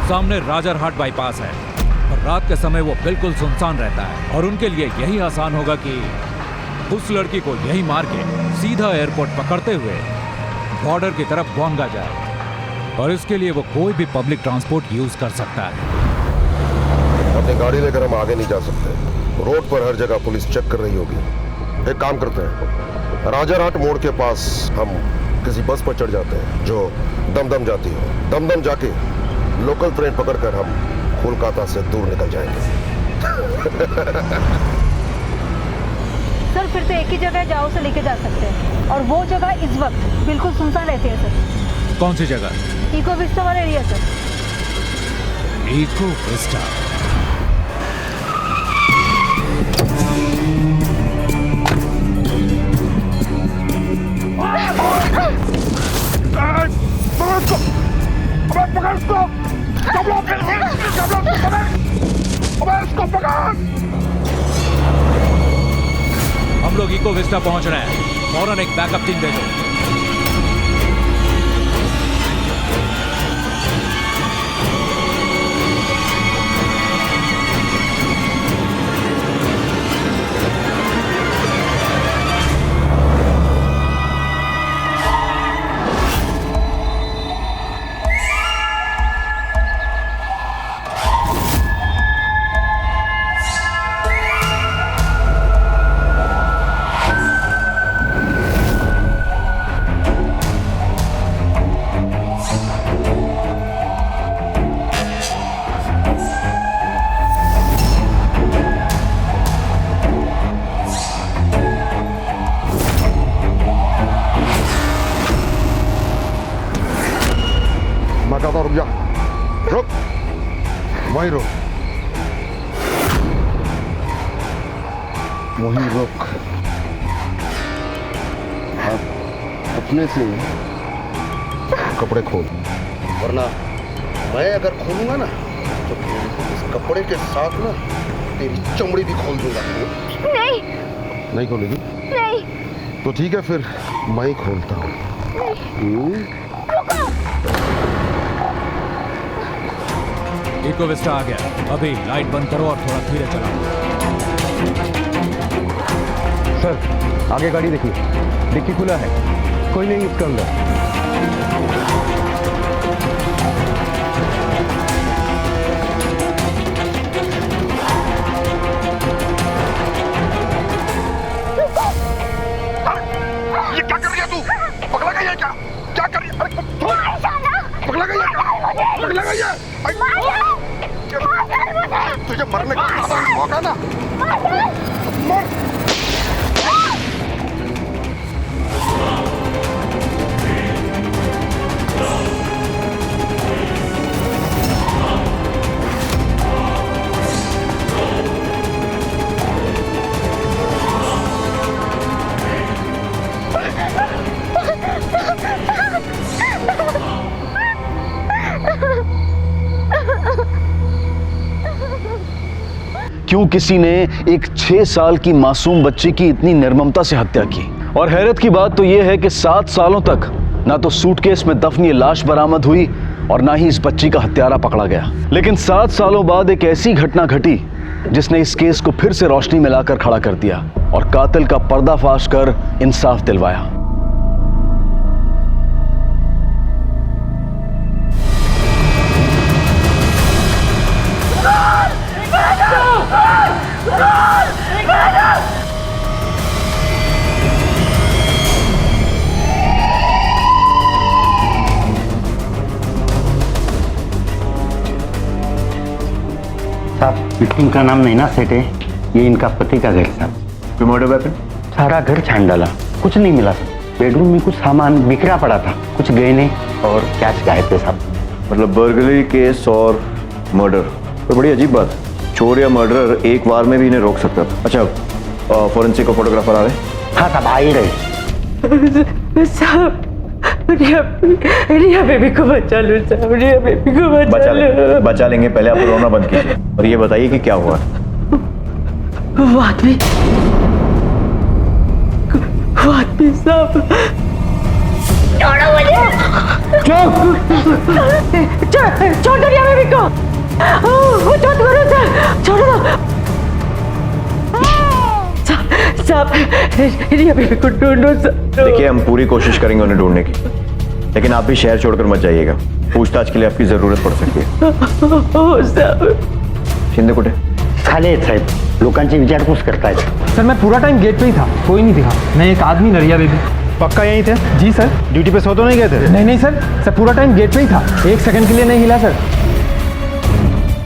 सामने राजरहाट बाईपास है और रात के समय वो बिल्कुल सुनसान रहता है और उनके लिए यही आसान होगा कि उस लड़की को यही मार के सीधा एयरपोर्ट पकड़ते हुए बॉर्डर की तरफ बोंगा जाए, और इसके लिए वो कोई भी पब्लिक ट्रांसपोर्ट यूज कर सकता है। अपनी गाड़ी लेकर हम आगे नहीं जा सकते, रोड पर हर जगह पुलिस चेक कर रही होगी। एक काम करते हैं, राजारहाट मोड़ के पास हम किसी बस पर चढ़ जाते हैं जो दमदम जाती हो। दमदम जाके लोकल ट्रेन पकड़कर हम कोलकाता से दूर निकल जाएंगे। सर फिर तो एक ही जगह जाओ से लेके जा सकते हैं, और वो जगह इस वक्त बिल्कुल सुनसान रहती है सर। कौन सी जगह? इको विस्टा वाला एरिया सर। Eco Vista. पकड़ इसको! इसको पकड़! हम लोग इको विस्टा पहुंच रहे हैं, फौरन एक बैकअप टीम भेजो। रुक जा, रुक, वहीं रुक, वहीं रुक। हाँ, अपने से कपड़े खोल, वरना मैं अगर खोलूंगा ना तो इस कपड़े के साथ ना तेरी चमड़ी भी खोल दूंगा। नहीं, नहीं खोलेगी? नहीं। तो ठीक है, फिर मैं ही खोलता हूँ। इको विस्टा आ गया, अभी लाइट बंद करो और थोड़ा धीरे चलाओ। सर, आगे गाड़ी देखिए, डिक्की खुला है, कोई नहीं इसके अंदर। ये क्या कर रही है तू? पगला गई है क्या? क्या कर रही है? पगला गई है क्या? पगला गई है? तुझे मरने का मौका ना मर। क्यों किसी ने एक 6 साल की मासूम बच्ची की इतनी निर्ममता से हत्या की? और हैरत की बात तो यह है कि 7 सालों तक ना तो सूटकेस में दफन ये लाश बरामद हुई और ना ही इस बच्ची का हत्यारा पकड़ा गया। लेकिन 7 सालों बाद एक ऐसी घटना घटी जिसने इस केस को फिर से रोशनी में लाकर खड़ा कर दिया और कातिल का पर्दाफाश कर इंसाफ दिलवाया। साहब, विक्टिम का नाम नैना सेठ है, ये इनका पति का घर साहब। Murder weapon? सारा घर छान डाला, कुछ नहीं मिला। बेडरूम में कुछ सामान बिखरा पड़ा था, कुछ गहने और कैश गायब थे साहब। मतलब बर्गलरी केस और मर्डर, तो बड़ी अजीब बात। चोर या मर्डरर एक वार में भी इन्हें रोक सकता था। अच्छा, फॉरेंसिक और फोटोग्राफर आ रहे? हाँ साहब, आ ही रहे साहब। रिया बेबी को बचा लो साहब, रिया बेबी को बचा लो। बचा लेंगे, पहले आप रोना बंद कीजिए और ये बताइए कि क्या हुआ। वो आदमी साहब, छोड़ो मुझे, छोड़ दो रिया बेबी को, वो छोड़ करो सर, छोड़ो साहब, रिया बेबी को ढूंढो सर। देखिए, हम पूरी कोशिश करेंगे उन्हें ढूंढने की, लेकिन आप भी शहर छोड़कर मत जाइएगा, पूछताछ के लिए आपकी जरूरत पड़ सकती है। शिंदे कुठे? खालेद साहेब लोकांची विचारपूस करतायत। सर, मैं पूरा टाइम गेट पे ही था, कोई नहीं दिखा। मैं एक आदमी रिया बेबी। पक्का यहीं थे? जी सर। ड्यूटी पे सो तो नहीं गए थे? नहीं सर, पूरा टाइम गेट पे ही था, 1 सेकंड के लिए नहीं हिला सर।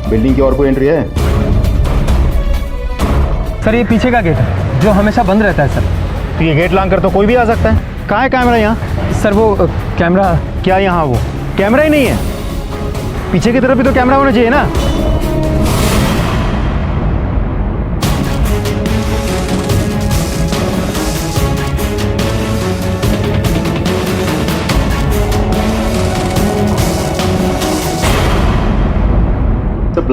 बिल्डिंग की और कोई एंट्री है? सर, ये पीछे का गेट है जो हमेशा बंद रहता है सर। तो ये गेट लांग कर तो कोई भी आ सकता है। कहाँ है कैमरा यहाँ? सर, वो कैमरा क्या यहाँ? वो कैमरा ही नहीं है, पीछे की तरफ भी तो कैमरा होना चाहिए ना।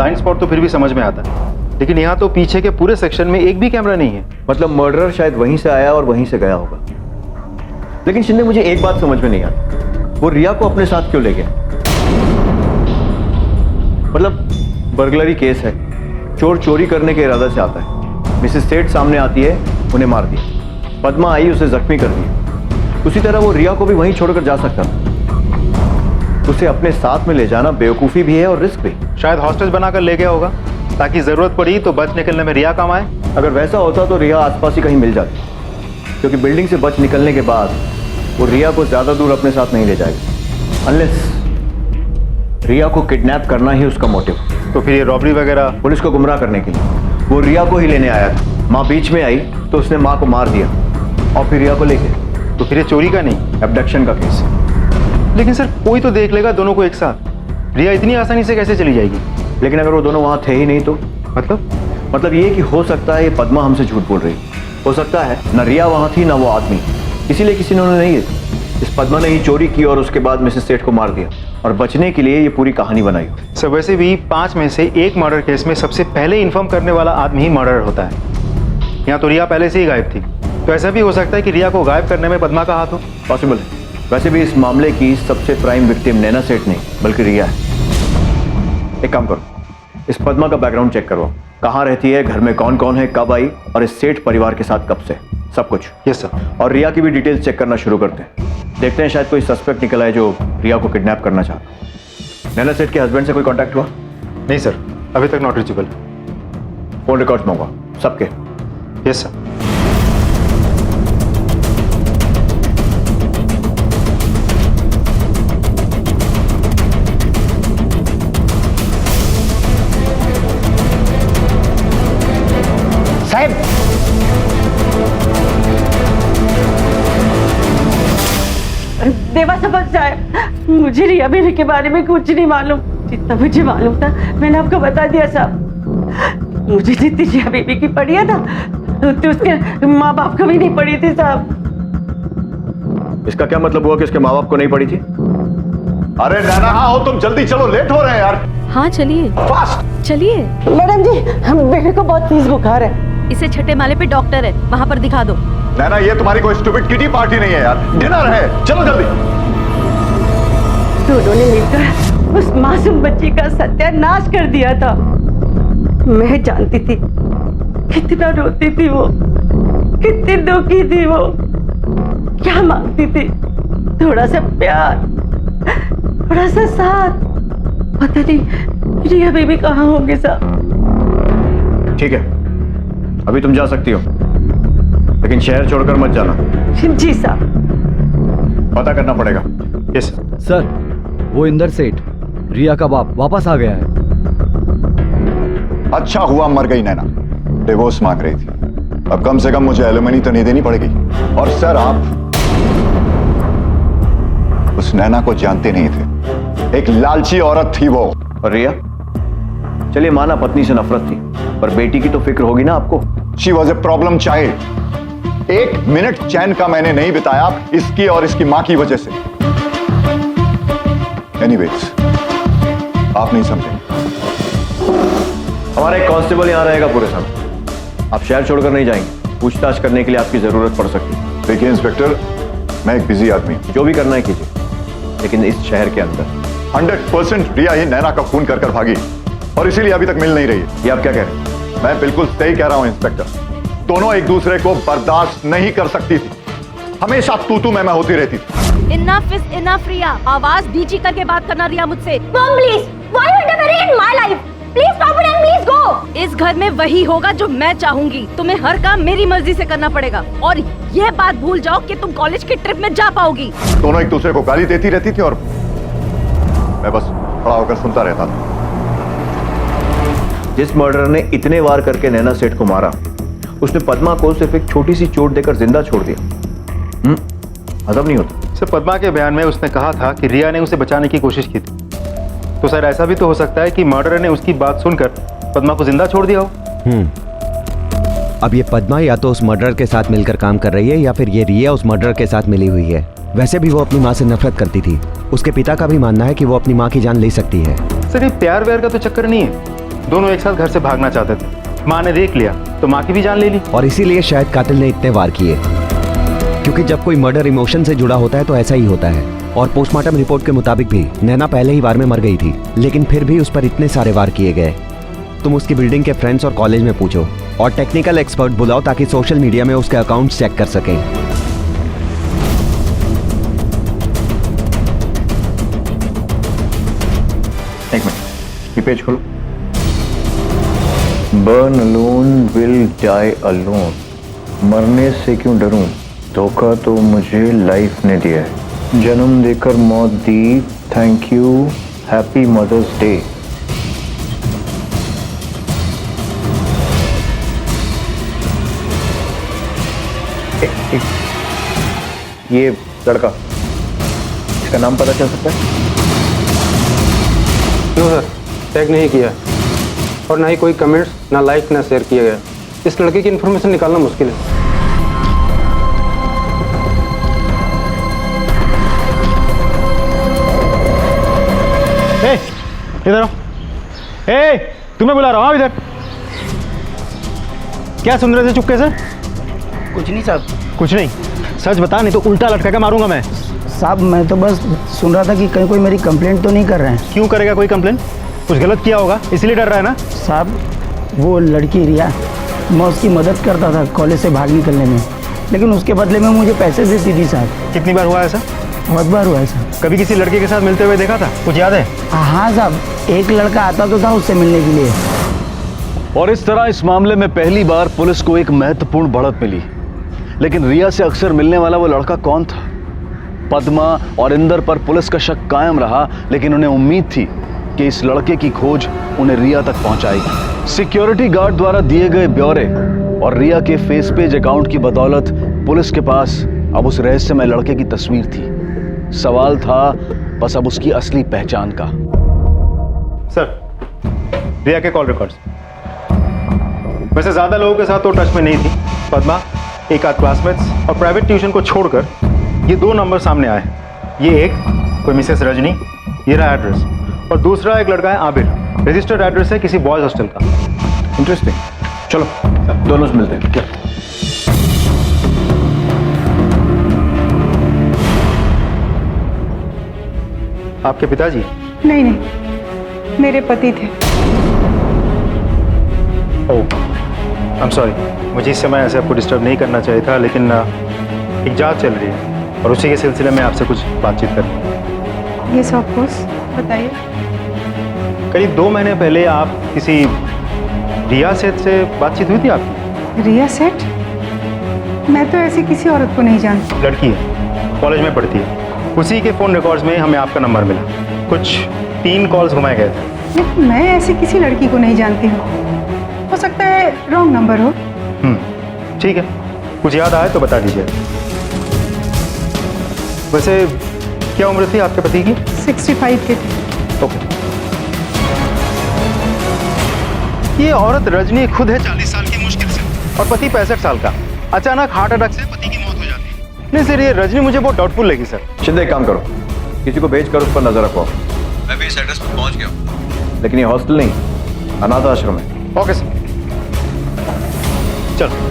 ब्लाइंड स्पॉट तो फिर भी समझ में आता है, लेकिन यहाँ तो पीछे के पूरे सेक्शन में एक भी कैमरा नहीं है। मतलब मर्डरर शायद वहीं से आया और वहीं से गया होगा। लेकिन शिंदे, मुझे एक बात समझ में नहीं आती, वो रिया को अपने साथ क्यों ले गया? मतलब बर्गलरी केस है, चोर चोरी करने के इरादे से आता है, मिसेस सेठ सामने आती है, उन्हें मार दिया, पद्मा आई उसे जख्मी कर दिया। उसी तरह वो रिया को भी वहीं छोड़कर जा सकता था। उसे अपने साथ में ले जाना बेवकूफ़ी भी है और रिस्क भी। शायद हॉस्टेज बनाकर ले गया होगा ताकि जरूरत पड़ी तो बच निकलने में रिया काम आए। अगर वैसा होता तो रिया आसपास ही कहीं मिल जाती, क्योंकि बिल्डिंग से बच निकलने के बाद वो रिया को ज्यादा दूर अपने साथ नहीं ले जाएगा, अनलेस रिया को किडनैप करना ही उसका मोटिव। तो फिर ये रॉबरी वगैरह पुलिस को गुमराह करने के लिए वो रिया को ही लेने आया था। माँ बीच में आई तो उसने माँ को मार दिया और फिर रिया को ले गया। तो फिर ये चोरी का नहीं, एब्डक्शन का केस है। लेकिन सर कोई तो देख लेगा दोनों को एक साथ, रिया इतनी आसानी से कैसे चली जाएगी? लेकिन अगर वो दोनों वहां थे ही नहीं तो मतलब ये कि हो सकता है ये पद्मा हमसे झूठ बोल रही, हो सकता है ना रिया वहां थी ना वो आदमी, इसीलिए किसी ने नहीं, इस पद्मा ने ही चोरी की और उसके बाद मिसेस सेठ को मार दिया और बचने के लिए ये पूरी कहानी बनाई। सर वैसे भी 5 में से 1 मर्डर केस में सबसे पहले इन्फॉर्म करने वाला आदमी ही मर्डर होता है। यहाँ तो रिया पहले से ही गायब थी, तो ऐसा भी हो सकता है कि रिया को गायब करने में पद्मा का हाथ हो। पॉसिबल है। वैसे भी इस मामले की सबसे प्राइम विक्टिम नैना सेठ नहीं बल्कि रिया है। एक काम करो, इस पद्मा का बैकग्राउंड चेक करो, कहाँ रहती है, घर में कौन कौन है, कब आई और इस सेठ परिवार के साथ कब से, सब कुछ। Yes sir. और रिया की भी डिटेल्स चेक करना शुरू करते हैं, देखते हैं शायद कोई सस्पेक्ट निकला है जो रिया को किडनैप करना चाहता। नैना सेठ के हस्बैंड से कोई कांटेक्ट हुआ? नहीं सर, अभी तक नॉट रीचेबल। फोन रिकॉर्ड्स मंगवा सबके। Yes sir. साहब, देवा समझ जाए, मुझे रिया बेबी के बारे में कुछ नहीं मालूम। जितना मुझे मालूम था मैंने आपको बता दिया साहब। मुझे जितनी रिया बेबी की पड़ी है ना उतनी उसके माँ बाप को भी नहीं पड़ी थी साहब। इसका क्या मतलब हुआ कि उसके माँ बाप को नहीं पड़ी थी? अरे नैना आओ, तुम जल्दी चलो, लेट हो रहे हैं यार। हाँ चलिए, फास्ट चलिए। मैडम जी, हम बेबी को बहुत तेज बुखार है। इसे छठे माले पे डॉक्टर है, वहाँ पर दिखा दो। नैना ये तुम्हारी कोई स्टूपिड किटी पार्टी नहीं है यार, डिनर है, चलो जल्दी। दोनों ने मिलकर उस मासूम बच्ची का सत्यानाश कर दिया था। मैं जानती थी कितना रोती थी वो, कितनी दुखी थी वो, क्या मांगती थी, थोड़ा सा प्यार, थोड़ा सा साथ। पता नहीं रिया बेबी कहाँ होगी साहब। ठीक है, अभी तुम जा सकती हो, लेकिन शहर छोड़कर मत जाना। जी साहब। पता करना पड़ेगा। यस सर, वो इंदर सेठ, रिया का बाप, वापस आ गया है। अच्छा हुआ मर गई नैना, डिवोर्स मांग रही थी, अब कम से कम मुझे एलिमनी तो नहीं देनी पड़ेगी। और सर, आप उस नैना को जानते नहीं थे, एक लालची औरत थी वो। और रिया, चलिए माना पत्नी से नफरत थी, पर बेटी की तो फिक्र होगी ना आपको। She was a problem child. 1 minute चैन का मैंने नहीं बिताया इसकी और इसकी मां की वजह से। एनीवेज, आप नहीं समझे। हमारा एक कांस्टेबल यहाँ रहेगा पूरे समय, आप शहर छोड़कर नहीं जाएंगे, पूछताछ करने के लिए आपकी जरूरत पड़ सकती है। देखिए इंस्पेक्टर, मैं एक बिजी आदमी हूं, जो भी करना है कीजिए, लेकिन इस शहर के अंदर 100% रिया ही नैना का खून कर कर भागी और इसीलिए अभी तक मिल नहीं रही है। ये आप क्या कह रहे हैं? मैं बिल्कुल सही कह रहा हूं इंस्पेक्टर, दोनों एक दूसरे को बर्दाश्त नहीं कर सकती थी, हमेशा तू मैं होती रहती थी। इनफ इज इनफ रिया, आवाज नीची करके बात करना रिया मुझसे। Mom please, why you interfering in my life? Please stop it and please go. इस घर में वही होगा जो मैं चाहूंगी, तुम्हें हर काम मेरी मर्जी से करना पड़ेगा। और ये बात भूल जाओ कि तुम कॉलेज की ट्रिप में जा पाओगी। दोनों एक दूसरे को गाली देती रहती थी और मैं बस खड़ा होकर सुनता रहता था। जिस मर्डर ने इतने वार करके नैना सेठ को मारा, उसने पद्मा को सिर्फ एक छोटी सी चोट देकर जिंदा छोड़ दिया। हजम नहीं होता। सर, पद्मा के बयान में उसने कहा था कि रिया ने उसे बचाने की कोशिश की थी, तो सर ऐसा भी तो हो सकता है कि मर्डरर ने उसकी बात सुनकर पद्मा को जिंदा छोड़ दिया हो। अब ये पद्मा या तो उस मर्डरर के साथ मिलकर काम कर रही है या फिर ये रिया उस मर्डरर के साथ मिली हुई है। वैसे भी वो अपनी माँ से नफरत करती थी, उसके पिता का भी मानना है कि वो अपनी माँ की जान ले सकती है। सर, ये प्यार व्यार का तो चक्कर नहीं है, दोनों एक साथ घर से भागना चाहते थे। माँ ने देख लिया तो माँ की भी जान ले ली। और इसीलिए शायद कातिल ने इतने वार किए, क्योंकि जब कोई मर्डर इमोशन से जुड़ा होता है तो ऐसा ही होता है। और पोस्टमार्टम रिपोर्ट के मुताबिक भी नैना पहले ही वार में मर गई थी, लेकिन फिर भी उस पर इतने सारे वार किए गए। तुम उसकी बिल्डिंग के फ्रेंड्स और कॉलेज में पूछो और टेक्निकल एक्सपर्ट बुलाओ ताकि सोशल मीडिया में उसके अकाउंट्स चेक कर सकें। एक मिनट, ये पेज खोलो। Born alone will die alone. मरने से क्यों डरूं, धोखा तो मुझे लाइफ ने दिया है। जन्म देकर मौत दी, thank you, happy mother's day. ये लड़का, इसका नाम पता चल सकता है? नो सर, टैग नहीं किया और ना ही कोई कमेंट्स, ना लाइक, ना शेयर किया गया। इस लड़के की इन्फॉर्मेशन निकालना मुश्किल है। इधर आओ। ए, तुम्हें बुला रहा हूँ इधर। क्या सुन रहे थे चुपके से? कुछ नहीं साहब। कुछ नहीं? सच बता, नहीं तो उल्टा लटका के मारूंगा मैं। साहब मैं तो बस सुन रहा था कि कहीं कोई मेरी कंप्लेंट तो नहीं कर रहे हैं। क्यों करेगा कोई कंप्लेंट? कुछ गलत किया होगा इसलिए डर रहा है ना? साहब वो लड़की रिया, मैं उसकी मदद करता था कॉलेज से भाग निकलने में, लेकिन उसके बदले में मुझे पैसे देती थी साहब। कितनी बार हुआ ऐसा? बहुत बार हुआ है साहब। कभी किसी लड़के के साथ मिलते हुए देखा था? कुछ याद है? हाँ साहब, एक लड़का आता तो था उससे मिलने के लिए। और इस तरह इस मामले में पहली बार पुलिस को एक महत्वपूर्ण बढ़त मिली। लेकिन रिया से अक्सर मिलने वाला वो लड़का कौन था? पद्मा और इंदर पर पुलिस का शक कायम रहा, लेकिन उन्हें उम्मीद थी कि इस लड़के की खोज उन्हें रिया तक पहुंचाएगी। सिक्योरिटी गार्ड द्वारा दिए गए ब्यौरे और रिया के फेस पेज अकाउंट की बदौलत पुलिस के पास अब उस रहस्यमय लड़के की तस्वीर थी। सवाल था बस अब उसकी असली पहचान का। सर, रिया के कॉल रिकॉर्ड्स। वैसे ज्यादा लोगों के साथ तो टच में नहीं थी। पद्मा, एक आध क्लासमेट्स और प्राइवेट ट्यूशन को छोड़कर ये 2 नंबर सामने आए। ये एक कोई मिसेस रजनी, ये रहा एड्रेस, और दूसरा एक लड़का है आबिर, रजिस्टर्ड एड्रेस है किसी बॉयज हॉस्टल का। इंटरेस्टिंग। चलो दोनों से मिलते हैं। आपके पिताजी? नहीं नहीं, मेरे पति थे। ओह, आई एम सॉरी, मुझे इस समय ऐसे आपको डिस्टर्ब नहीं करना चाहिए था, लेकिन एक जांच चल रही है और उसी के सिलसिले में आपसे कुछ बातचीत करनी। ये ऑफ कोर्स, बताइए। करीब 2 महीने पहले आप किसी रिया सेठ से बातचीत हुई थी आपकी? रिया सेठ? मैं तो ऐसी किसी औरत को नहीं जानती। लड़की है, कॉलेज में पढ़ती है। उसी के फ़ोन रिकॉर्ड्स में हमें आपका नंबर मिला। कुछ 3 कॉल्स घुमाए गए थे। लेकिन मैं ऐसी किसी लड़की को नहीं जानती हूँ। हो सकता है रॉन्ग नंबर हो। ठीक है, कुछ याद आए तो बता दीजिए। वैसे क्या उम्र थी आपके पति की? 65 के थे। ओके। ये औरत रजनी खुद है 40 साल की मुश्किल से, और पति 65 साल का। अचानक हार्ट अटैक से पति की मौत हो जाती है। नहीं सर, ये रजनी मुझे बहुत डाउटफुल लगी सर। शिंदे, एक काम करो, किसी को भेजकर उस पर नजर रखो। मैं भी इस एड्रेस पर पहुंच गया हूं। लेकिन ये हॉस्टल नहीं, अनाथ आश्रम है। ओके सर, चलो।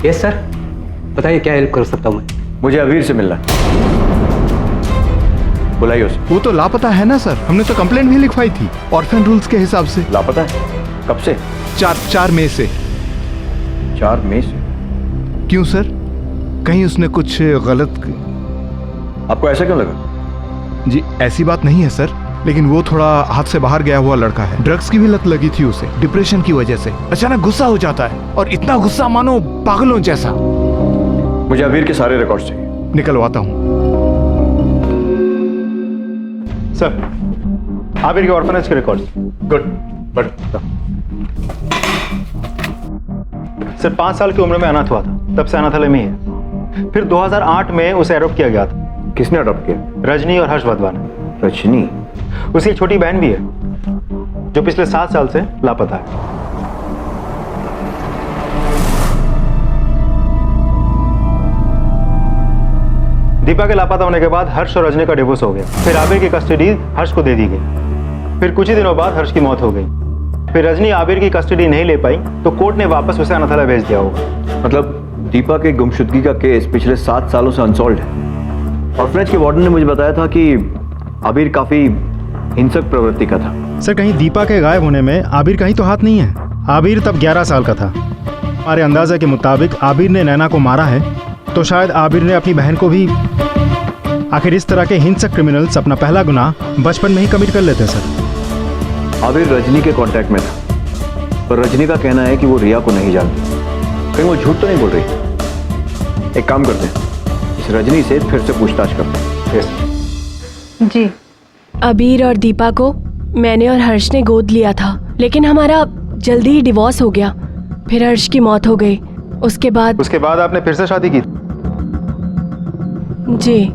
यस सर, बताइए क्या हेल्प कर सकता हूँ मैं? मुझे अवीर से मिलना है, बुलाइए उसे। वो तो लापता है ना सर, हमने तो कंप्लेंट भी लिखवाई थी ऑर्फन रूल्स के हिसाब से। लापता है? कब से? 4 मई से। 4 मई से? क्यों सर, कहीं उसने कुछ गलत? आपको ऐसा क्यों लगा? जी ऐसी बात नहीं है सर, लेकिन वो थोड़ा हाथ से बाहर गया हुआ लड़का है। ड्रग्स की भी लत लगी थी उसे, डिप्रेशन की वजह से। अचानक गुस्सा हो जाता है, और इतना गुस्सा मानो पागलों जैसा। मुझे अवीर के सारे रिकॉर्ड्स चाहिए। निकलवाता हूँ सर। आबिर के ऑर्फनेज के रिकॉर्ड्स। गुड, बट सर 5 साल की उम्र में अनाथ हुआ था, तब से अनाथालय में ही है। फिर 2008 में उसे अडॉप्ट किया गया था। किसने अडॉप्ट किया? रजनी और हर्ष वाधवा ने। रजनी? उसकी एक छोटी बहन भी है जो पिछले 7 साल से लापता है। दीपा के लापता होने के बाद हर्ष और रजनी का डिवोर्स हो गया। फिर आबिर की कस्टडी हर्ष को दे दी गई। फिर कुछ ही दिनों बाद हर्ष की मौत हो गई। फिर रजनी आबिर की कस्टडी नहीं ले पाई तो कोर्ट ने वापस उसे अनाथालय भेज दिया होगा। मतलब दीपा के गुमशुदगी का केस पिछले 7 सालों से अनसॉल्व है। ऑर्फनेज के वार्डन ने मुझे बताया था कि आबिर काफी हिंसक प्रवृत्ति का था। सर कहीं दीपा के गायब होने में आबिर का ही तो हाथ नहीं है। आबिर तब 11 साल का था। हमारे अंदाजे के मुताबिक आबिर ने नैना को मारा है तो शायद आबिर ने अपनी बहन को भी। आखिर इस तरह के हिंसक क्रिमिनल्स अपना पहला गुनाह बचपन में ही कमिट कर लेते सर। आबिर रजनी के कांटेक्ट में था, पर रजनी का कहना है कि वो रिया को नहीं जानती। कहीं वो झूठ तो नहीं बोल रही? एक काम करते हैं, इस रजनी से फिर से पूछताछ करते हैं। जी। आबिर और दीपा को मैंने और हर्ष ने गोद लिया था, लेकिन हमारा जल्दी ही डिवोर्स हो गया। फिर हर्ष की मौत हो गई। उसके बाद आपने फिर से शादी की? जी,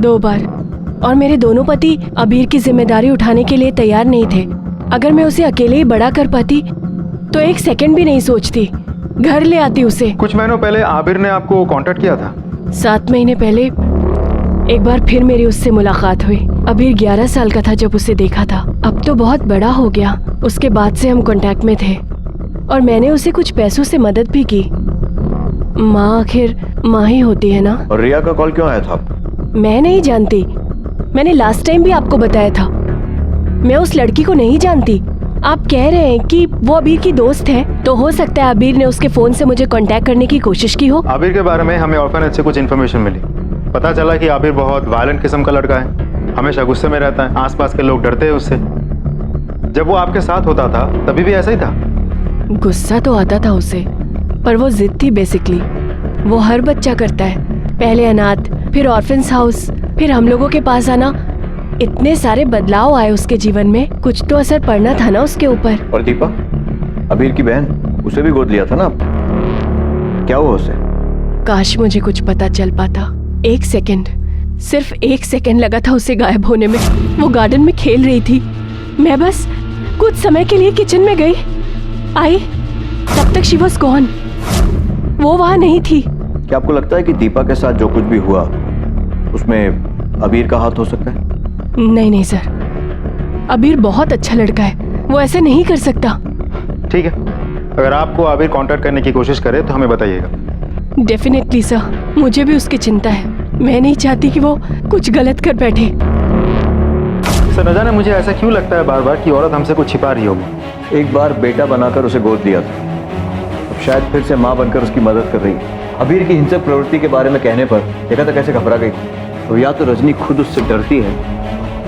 2 बार। और मेरे दोनों पति आबिर की जिम्मेदारी उठाने के लिए तैयार नहीं थे। अगर मैं उसे अकेले ही बड़ा कर पाती तो 1 सेकंड भी नहीं सोचती, घर ले आती उसे। कुछ महीनों पहले आबिर ने आपको कांटेक्ट किया था? 7 महीने पहले एक बार फिर मेरी उससे मुलाकात हुई। आबिर 11 साल का था जब उसे देखा था। अब तो बहुत बड़ा हो गया। उसके बाद से हम कांटेक्ट में थे और मैंने उसे कुछ पैसों से मदद भी की। माँ आखिर माँ ही होती है ना। और रिया का कॉल क्यों आया था? मैं नहीं जानती। मैंने लास्ट टाइम भी आपको बताया था, मैं उस लड़की को नहीं जानती। आप कह रहे हैं कि वो आबिर की दोस्त है, तो हो सकता है आबिर ने उसके फोन से मुझे कांटेक्ट करने की कोशिश की हो। आबिर के बारे में हमें ऑर्फनेज से कुछ इन्फॉर्मेशन मिली। पता चला कि आबिर बहुत वायलेंट किस्म का लड़का है, हमेशा गुस्से में रहता है, आसपास के लोग डरते हैं उससे। जब वो आपके साथ होता था तभी भी ऐसा ही था? गुस्सा तो आता था उसे, पर वो जिद थी बेसिकली। वो हर बच्चा करता है, पहले अनाथ, फिर ऑर्फन्स हाउस, फिर हम लोगों के पास आना। इतने सारे बदलाव आए उसके जीवन में, कुछ तो असर पड़ना था ना उसके ऊपर। और दीपा, आबिर की बहन, उसे भी गोद लिया था ना? क्या हुआ उसे? काश मुझे कुछ पता चल पाता। 1 सेकंड, सिर्फ 1 सेकंड लगा था उसे गायब होने में। वो गार्डन में खेल रही थी, मैं बस कुछ समय के लिए किचन में गई, आई, तब तक शी वॉज गॉन। वो वहां नहीं थी। क्या आपको लगता है कि दीपा के साथ जो कुछ भी हुआ उसमें आबिर का हाथ हो सकता है? नहीं सर, आबिर बहुत अच्छा लड़का है, वो ऐसे नहीं कर सकता। ठीक है, अगर आपको आबिर कांटेक्ट करने की कोशिश करे तो हमें बताइएगा। डेफिनेटली सर, मुझे भी उसकी चिंता है। मैं नहीं चाहती कि वो कुछ गलत कर बैठे। सर न जाने मुझे ऐसा क्यों लगता है बार बार कि औरत हमसे कुछ छिपा रही होगी। एक बार बेटा बनाकर उसे गोद लिया था, अब शायद फिर से माँ बनकर उसकी मदद कर रही है। आबिर की हिंसक प्रवृत्ति के बारे में कहने पर देखा था कैसे घबरा गई। तो या तो रजनी खुद उससे डरती है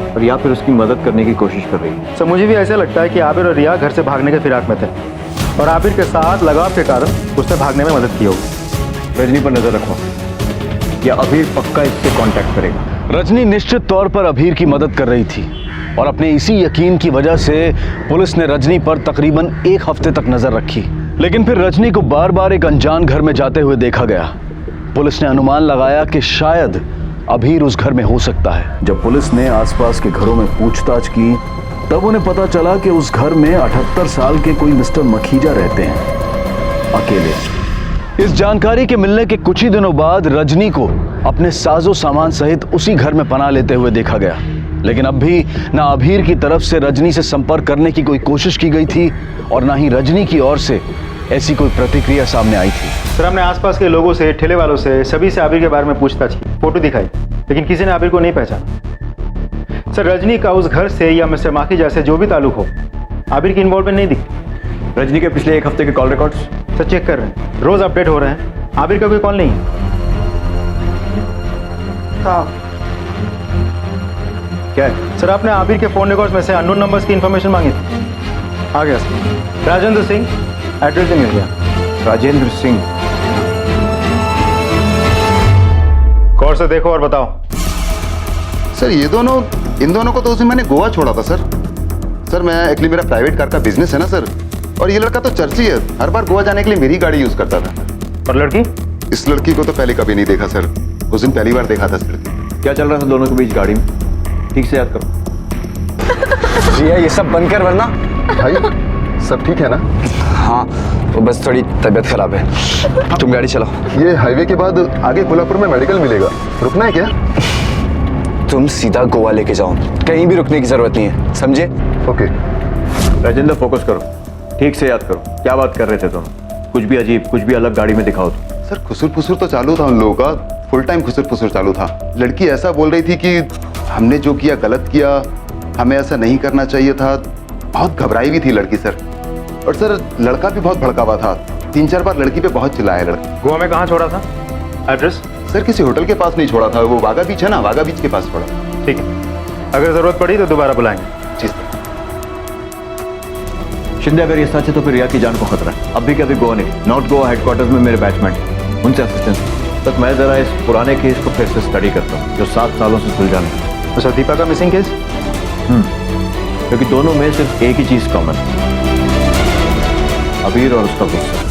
और या फिर उसकी मदद करने की कोशिश कर रही है। सर मुझे भी ऐसा लगता है कि आबिर और रिया घर से भागने के फिराक में थे और आबिर के साथ लगाव के कारण उसने भागने में मदद की होगी। रजनी पर नजर रखो, या आबिर पक्का इससे कांटेक्ट करेगा। रजनी निश्चित तौर पर आबिर की मदद कर रही थी और अपने इसी यकीन की वजह से पुलिस ने रजनी पर तकरीबन 1 हफ्ते तक नजर रखी। लेकिन फिर रजनी को बार बार एक अनजान घर में जाते हुए देखा गया। पुलिस ने अनुमान लगाया कि शायद आबिर उस घर में हो सकता है। जब पुलिस ने आसपास के घरों में पूछताछ की तब उन्हें पता चला कि उस घर में 78 साल के कोई मिस्टर मखीजा रहते हैं, अकेले। इस जानकारी के मिलने के कुछ ही दिनों बाद रजनी को अपने साजो सामान सहित उसी घर में पनाह लेते हुए देखा गया। लेकिन अब भी ना आबिर की तरफ से रजनी से संपर्क करने की कोई कोशिश की गई थी और ना ही रजनी की ओर से ऐसी कोई प्रतिक्रिया सामने आई थी। सर हमने आसपास के लोगों से, ठेले वालों से, सभी से आबिर के बारे में पूछताछ की, फोटो दिखाई, लेकिन किसी ने आबिर को नहीं पहचाना। सर रजनी का उस घर से या मिस्टर माखीजा से जो भी ताल्लुक हो, आबिर की इन्वॉल्वमेंट नहीं दिखती। रजनी के पिछले 1 हफ्ते के कॉल रिकॉर्ड्स सर चेक कर रहे हैं, रोज अपडेट हो रहे हैं। आबिर का कोई कॉल नहीं है। क्या है सर? आपने आबिर के फोन रिकॉर्ड्स में से अननोन नंबर्स की इंफॉर्मेशन मांगी थी। आ गया सर। राजेंद्र सिंह, एड्रेस मिल गया। राजेंद्र सिंह, गौर से देखो और बताओ। सर इन दोनों को तो उस दिन मैंने गोवा छोड़ा था सर। सर मैं एक्चुअली मेरा प्राइवेट कार का बिजनेस है ना सर, और ये लड़का तो चर्ची है, हर बार गोवा जाने के लिए मेरी गाड़ी यूज करता था। और लड़की? इस लड़की को तो पहले कभी नहीं देखा सर, उस दिन पहली बार देखा था सर। क्या चल रहा था दोनों के बीच गाड़ी में? ठीक से याद करो। ये सब बनकर वरना भाई सब ठीक है ना? हाँ, तो बस थोड़ी तबीयत खराब है। तुम गाड़ी चलाओ। ये हाईवे के बाद आगे कोल्हापुर में मेडिकल मिलेगा, रुकना है क्या? तुम सीधा गोवा लेके जाओ, कहीं भी रुकने की जरूरत नहीं है, समझे? ओके। राजेंद्र फोकस करो, ठीक से याद करो, क्या बात कर रहे थे तुम? कुछ भी अजीब, कुछ भी अलग गाड़ी में दिखाओ तो। सर खुसुर फुसुर तो चालू था उन लोगों का, फुल टाइम खुसुर फुसुर चालू था। लड़की ऐसा बोल रही थी कि हमने जो किया गलत किया, हमें ऐसा नहीं करना चाहिए था। बहुत घबराई हुई थी लड़की सर। और सर लड़का भी बहुत भड़का हुआ था, 3-4 बार लड़की पे बहुत चिल्लाया लड़का। गोवा में कहाँ छोड़ा था? एड्रेस? सर किसी होटल के पास नहीं छोड़ा था, वो वाघा बीच है ना, वाघा बीच के पास छोड़ा। ठीक है, अगर जरूरत पड़ी तो दोबारा बुलाएंगे। जी सर। शिंदे अगर ये सच है तो फिर रिया की जान को खतरा है। अभी के अभी गोवा नहीं, नॉर्थ गोवा हेडक्वार्टर्स में मेरे बैचमेंट है, उनसे असिस्टेंस तक मैं जरा इस पुराने केस को फिर से स्टडी करता हूँ जो 7 सालों से सुलझा नहीं। तो सर दीपा का मिसिंग केस? क्योंकि दोनों में सिर्फ एक ही चीज कॉमन है, अबीर और उसका गुस्सा।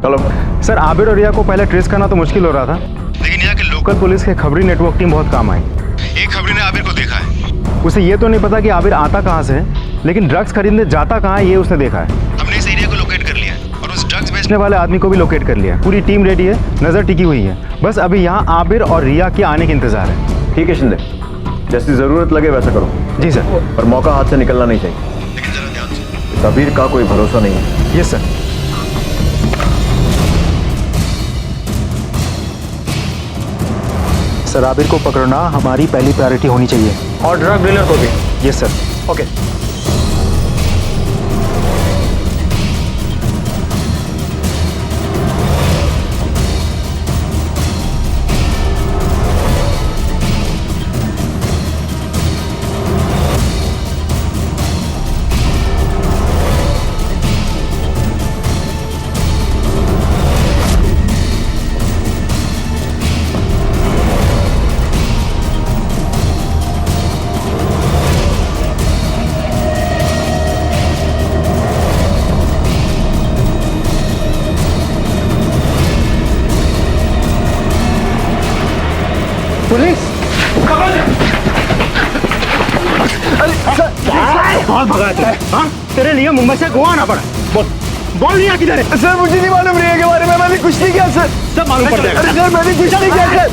चलो सर, आबिर और रिया को पहले ट्रेस करना तो मुश्किल हो रहा था, लेकिन यहाँ के लोकल पुलिस के खबरी नेटवर्क टीम बहुत काम आई। एक खबरी ने आबिर को देखा है, उसे ये तो नहीं पता कि आबिर आता कहाँ से है, लेकिन ड्रग्स खरीदने जाता कहाँ है ये उसने देखा है। हमने इस एरिया को लोकेट कर लिया है और उस ड्रग्स बेचने वाले आदमी को भी लोकेट कर लिया है। पूरी टीम रेडी है, नजर टिकी हुई है, बस अभी यहाँ आबिर और रिया के आने का इंतजार है। ठीक है शिंदे, जैसी जरूरत लगे वैसा करो। जी सर। पर मौका हाथ से निकलना नहीं चाहिए, लेकिन जरा ध्यान से। कबीर का कोई भरोसा नहीं है। Yes sir. सर आबिर को पकड़ना हमारी पहली प्रायोरिटी होनी चाहिए, और ड्रग डीलर को भी। Yes sir. ओके। पुलिस बहुत भगाते हैं। हाँ, तेरे लिए मुंबई से गोवा आना पड़ा। बोल रिया किधर है? सर मुझे नहीं मालूम रिया के बारे में, मैंने कुछ नहीं किया सर। सब मालूम पड़ जाएगा। अरे सर मैंने कुछ नहीं किया सर।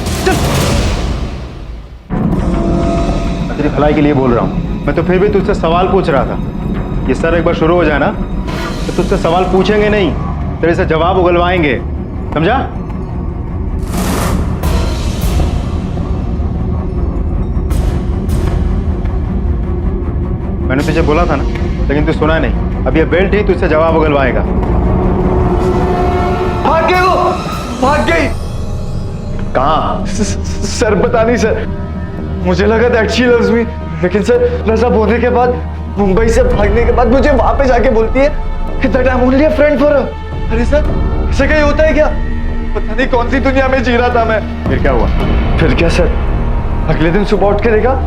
तेरी भलाई के लिए बोल रहा हूँ, मैं तो फिर भी तुझसे सवाल पूछ रहा था। ये सर एक बार शुरू हो जाए ना तो तुझसे सवाल पूछेंगे नहीं, तेरे से जवाब उगलवाएंगे, समझा? मैंने तुझे बोला था ना, लेकिन तू सुना नहीं। अब ये बेल्ट ही तुझसे जवाब उगलवाएगा। भाग गई वो, भाग गई। कहाँ? सर पता नहीं सर, मुझे लगा दैट शी लव्स मी, लेकिन सर नशा होने के बाद, मुंबई से भागने के बाद मुझे वहां पे जाके बोलती है कि that I am only a friend for her. अरे सर ऐसा कहीं होता है क्या? पता नहीं कौन सी दुनिया में जी रहा था मैं। फिर क्या हुआ? फिर क्या सर, अगले दिन सुबह उठ के देखा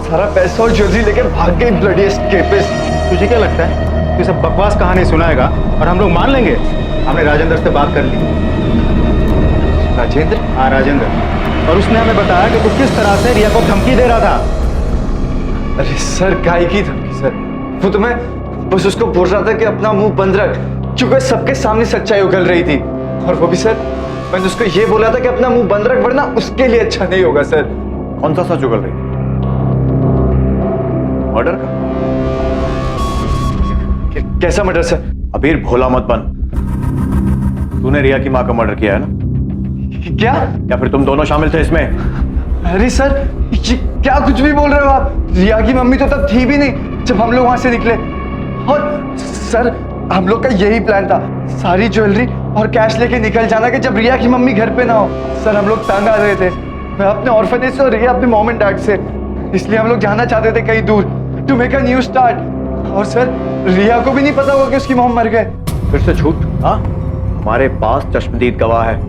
सारा पैसा और ज्वेलरी लेके भाग गई ब्लडी एस्केपिस्ट। तुझे क्या लगता है तू सब बकवास कहानी सुनाएगा और हम लोग मान लेंगे? हमने राजेंद्र से बात कर ली। राजेंद्र? हाँ राजेंद्र, और उसने हमें बताया कि तू किस तरह से रिया को धमकी दे रहा था। अरे सर काय की धमकी सर, वो तो मैं बस उसको बोल रहा था कि अपना मुंह बंद रख, क्योंकि सबके सामने सच्चाई उगल रही थी। और वो भी सर मैंने उसको ये बोला था कि अपना मुंह बंद रख वरना उसके लिए अच्छा नहीं होगा सर। कौन सा सच उगल रही? मर्डर का? कैसा मर्डर सर? अबीर भोला मत बन, तूने रिया की मां का मर्डर किया है ना? क्या? या फिर तुम दोनों शामिल थे इसमें? अरे सर ये क्या कुछ भी बोल रहे हो आप? रिया की मम्मी तो तब थी भी नहीं जब हम लोग वहां से निकले। और सर हम लोग का यही प्लान था, सारी ज्वेलरी और कैश लेके निकल जाना कि जब रिया की मम्मी घर पे ना हो। सर हम लोग तंग आ रहे थे, मैं अपने ऑर्फनेज से और रिया अपने मॉम एंड डैड से, इसलिए हम लोग जाना चाहते थे कहीं दूर to make a new start. और सर रिया को भी नहीं पता होगा कि उसकी मॉम मर गए। फिर से झूठ? हाँ, हमारे पास चश्मदीद गवाह है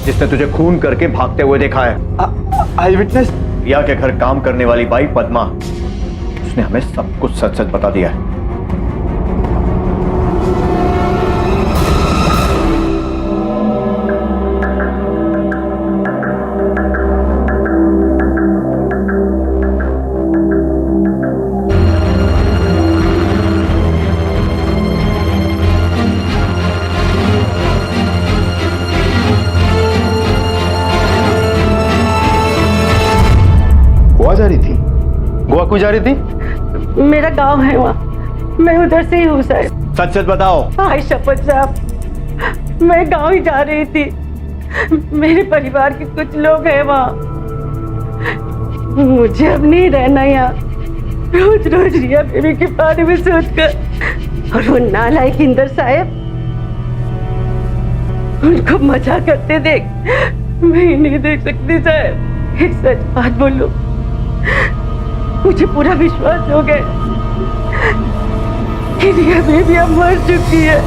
जिसने तुझे खून करके भागते हुए देखा है। आई विटनेस? रिया के घर काम करने वाली बाई पद्मा, उसने हमें सब कुछ सच सच बता दिया है। क्यों जा रही थी? मेरा गांव है वहाँ, मैं उधर से ही हूँ सर। सच सच बताओ। हाय शपथ साहब, मैं गांव ही जा रही थी। मेरे परिवार के कुछ लोग हैं वहाँ, मुझे अब नहीं रहना यहाँ। रोज रोज रिया बेबी के बारे में सोचकर, और वो नालायक इंदर साहब, उनको मजा करते देख मैं नहीं देख सकती साहब। एक सच बात बोलूं, मुझे पूरा विश्वास हो गया कि रिया बेबी अब मर चुकी है।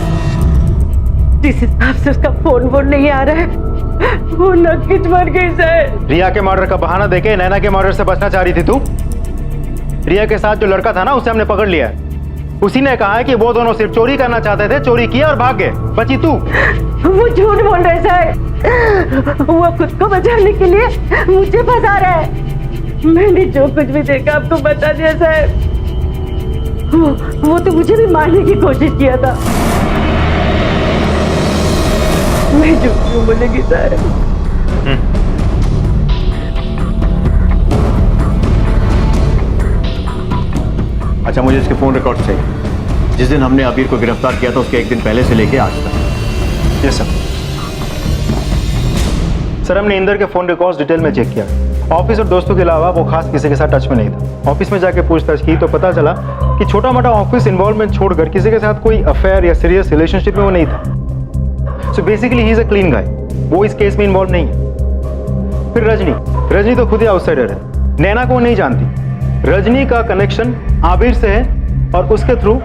जिस हिसाब से उसका फोन नहीं आ रहा है, वो नक्कीच मर गई साहब। रिया के मर्डर का बहाना देके नैना के मर्डर से बचना चाह रही थी तू? रिया के साथ जो लड़का था ना, उसे हमने पकड़ लिया है। उसी ने कहा है कि वो दोनों सिर्फ चोरी करना चाहते थे, चोरी किया और भाग गए। बची तू। वो झूठ बोल रहे साहब, वो खुद को बचाने के लिए मुझे फंसा रहा है। मैंने जो कुछ भी देखा आपको बता दिया साहब। वो तो मुझे भी मारने की कोशिश किया था। मैं झूठ क्यों बोलेगी साहब? अच्छा, मुझे इसके फोन रिकॉर्ड चाहिए। जिस दिन हमने अबीर को गिरफ्तार किया था उसके एक दिन पहले से लेके आज तक। Yes sir. सर, हमने इंदर के फोन रिकॉर्ड्स डिटेल में चेक किया। ऑफिस और दोस्तों के अलावा वो खास किसी के साथ टच में नहीं था। ऑफिस में जाके पूछताछ की तो पता चला कि छोटा मोटा ऑफिस इन्वॉल्वमेंट छोड़कर किसी के साथ कोई अफेयर या सीरियस रिलेशनशिप में वो नहीं था। So basically he is a clean guy. वो इस केस में इन्वॉल्व नहीं है। फिर रजनी तो खुद ही आउटसाइडर है, नैना को नहीं जानती। रजनी का कनेक्शन आबिर से है और उसके थ्रू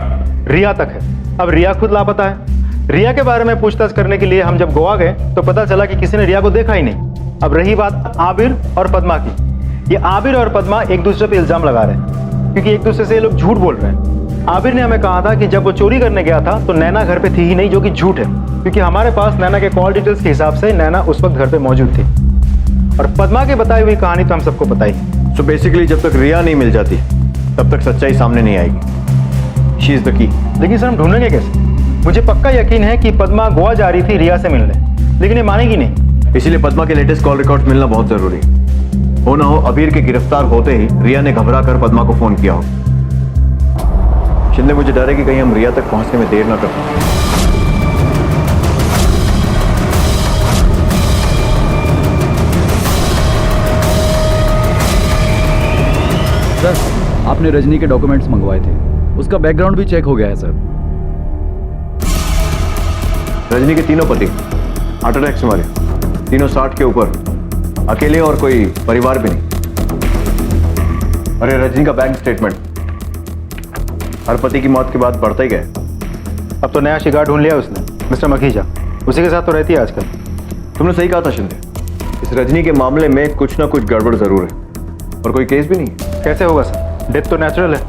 रिया तक है। अब रिया खुद लापता है। रिया के बारे में पूछताछ करने के लिए हम जब गोवा गए तो पता चला कि किसी ने रिया को देखा ही नहीं। अब रही बात आबिर और पद्मा की। ये आबिर और पद्मा एक दूसरे पे इल्जाम लगा रहे हैं क्योंकि एक दूसरे से ये लोग झूठ बोल रहे हैं। आबिर ने हमें कहा था कि जब वो चोरी करने गया था तो नैना घर पे थी ही नहीं, जो कि झूठ है क्योंकि हमारे पास नैना के कॉल डिटेल्स के हिसाब से नैना उस वक्त घर पे मौजूद थी। और पद्मा की बताई हुई कहानी तो हम सबको पता ही। सो बेसिकली जब तक रिया नहीं मिल जाती तब तक सच्चाई सामने नहीं आएगी। She is the key. लेकिन सर, हम ढूंढेंगे कैसे? मुझे पक्का यकीन है कि पद्मा गोवा जा रही थी रिया से मिलने, लेकिन ये मानेगी नहीं। इसीलिए पद्मा के लेटेस्ट कॉल रिकॉर्ड मिलना बहुत जरूरी है। हो ना हो अबीर के गिरफ्तार होते ही रिया ने घबरा कर पद्मा को फोन किया हो। शिंदे, मुझे डर है कि कहीं हम रिया तक पहुंचने में देर ना कर पाए। सर, आपने रजनी के डॉक्यूमेंट्स मंगवाए थे, उसका बैकग्राउंड भी चेक हो गया है सर। रजनी के तीनों पति हार्ट अटैक से मरे, तीनों 60 के ऊपर, अकेले और कोई परिवार भी नहीं। अरे रजनी का बैंक स्टेटमेंट हर पति की मौत के बाद बढ़ता ही गया। अब तो नया शिकार ढूंढ लिया उसने, मिस्टर मखीजा। उसी के साथ तो रहती है आजकल। तुमने सही कहा था शिंदे, इस रजनी के मामले में कुछ ना कुछ गड़बड़ जरूर है और कोई केस भी नहीं है। कैसे होगा सर? डेथ तो नेचुरल है।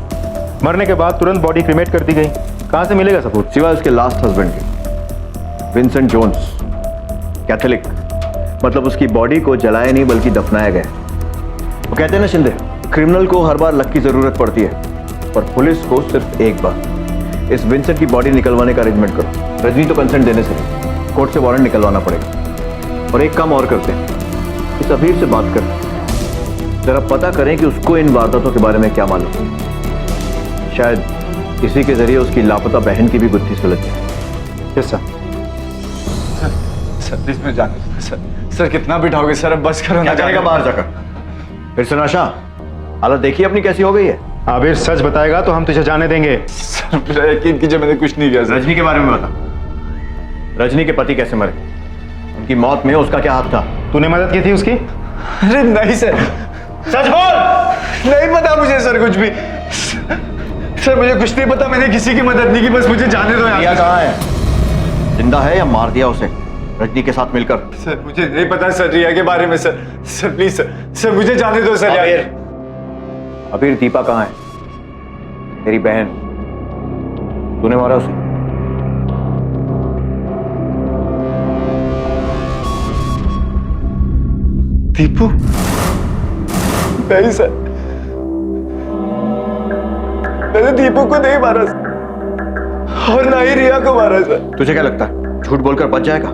मरने के बाद तुरंत बॉडी क्रिमेट कर दी गई, कहाँ से मिलेगा सबूत? सिवाय उसके लास्ट हस्बैंड के, विंसेंट जोन्स, कैथोलिक। मतलब उसकी बॉडी को जलाया नहीं बल्कि दफनाया गया। वो कहते हैं ना शिंदे, क्रिमिनल को हर बार लक की जरूरत पड़ती है पर पुलिस को सिर्फ एक बार। इस विंसेंट की बॉडी निकलवाने का अरेंजमेंट करो। रजनी तो कंसेंट देने से कोर्ट से वारंट निकलवाना पड़ेगा। और एक काम और करते हैं, इस अबीर से बात कर जरा पता करें कि उसको इन वारदातों के बारे में क्या मालूम। शायद इसी के जरिए उसकी लापता बहन की भी गुत्थी सुलझ जाए। Yes sir. सर प्लीज मैं जाने सर कितना बिठाओगे सर? अब बस करो ना। क्या जाएगा बाहर जाकर? फिर से नाशा, हालत देखिए अपनी कैसी हो गई है। आबिर सच बताएगा तो हम तुझे जाने देंगे। सर यकीन कीजिए मैंने कुछ नहीं किया सर। रजनी के बारे में बता, रजनी के पति कैसे मरे? उनकी मौत में उसका क्या हाथ था? तूने मदद की थी उसकी? अरे नहीं सर। सच बोल। नहीं पता मुझे सर कुछ भी। सर मुझे कुछ नहीं पता, मैंने किसी की मदद नहीं की, बस मुझे जाने दो। रिया कहाँ है? जिंदा है या मार दिया उसे रजनी के साथ मिलकर? सर मुझे नहीं पता सर रिया के बारे में सर। सर प्लीज सर मुझे जाने दो सर। अबीर दीपा कहाँ है? मेरी बहन। तूने मारा उसे? दीपू? नहीं सर, मैंने दीपू को नहीं मारा सर, और ना ही रिया को मारा सर। तुझे क्या लगता है झूठ बोलकर बच जाएगा?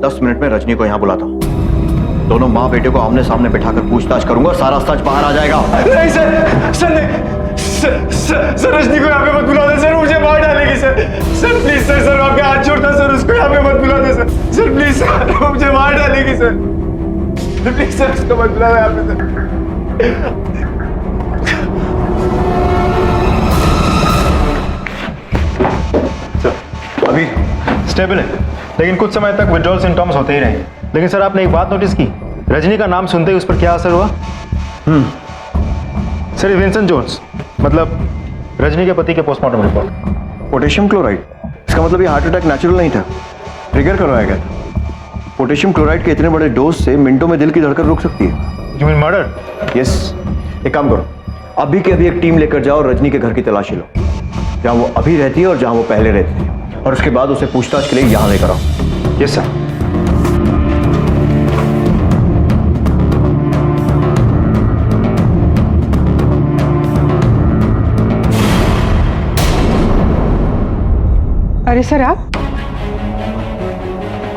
10 मिनट में रजनी को यहां बुलाता हूं। दोनों माँ बेटे को आमने सामने बिठाकर पूछताछ करूंगा, सारा सच बाहर आ जाएगा। नहीं सर, सर नहीं, सर रजनी को यहाँ पे मत बुला दे सर, मुझे मार डालेगी सर। सर प्लीज सर आपके हाथ छोड़ता सर, उसको यहाँ पे मत बुला दे सर प्लीज सर, मुझे मार डालेगी सर। प्लीज सर उसको मत बुला दे यहाँ पे सर। अभी स्टेबल है, लेकिन कुछ समय तक विड्रॉल सिम्टम्स होते ही रहेंगे। लेकिन सर आपने एक बात नोटिस की, रजनी का नाम सुनते ही उस पर क्या असर हुआ? सर विंसेंट जोन्स, मतलब रजनी के पति के पोस्टमार्टम रिपोर्ट। पोटेशियम क्लोराइड, इसका मतलब ये हार्ट अटैक नेचुरल नहीं था, ट्रिगर करवाया गया था। पोटेशियम क्लोराइड के इतने बड़े डोज से मिनटों में दिल की धड़कन रुक सकती है। You mean murder? यस। एक काम करो, अभी के अभी एक टीम लेकर जाओ, रजनी के घर की तलाशी लो, जहाँ वो अभी रहती है और जहाँ वो पहले रहती थी, और उसके बाद उसे पूछताछ के लिए यहाँ लेकर आओ। Yes sir. अरे सर आप?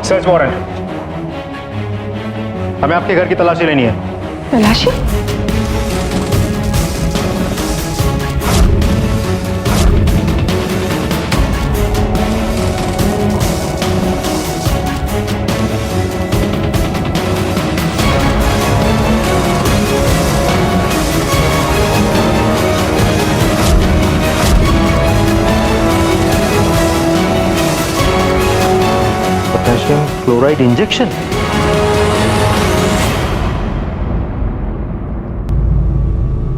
सर्च वारंट, हमें आपके घर की तलाशी लेनी है। तलाशी? Potassium chloride injection?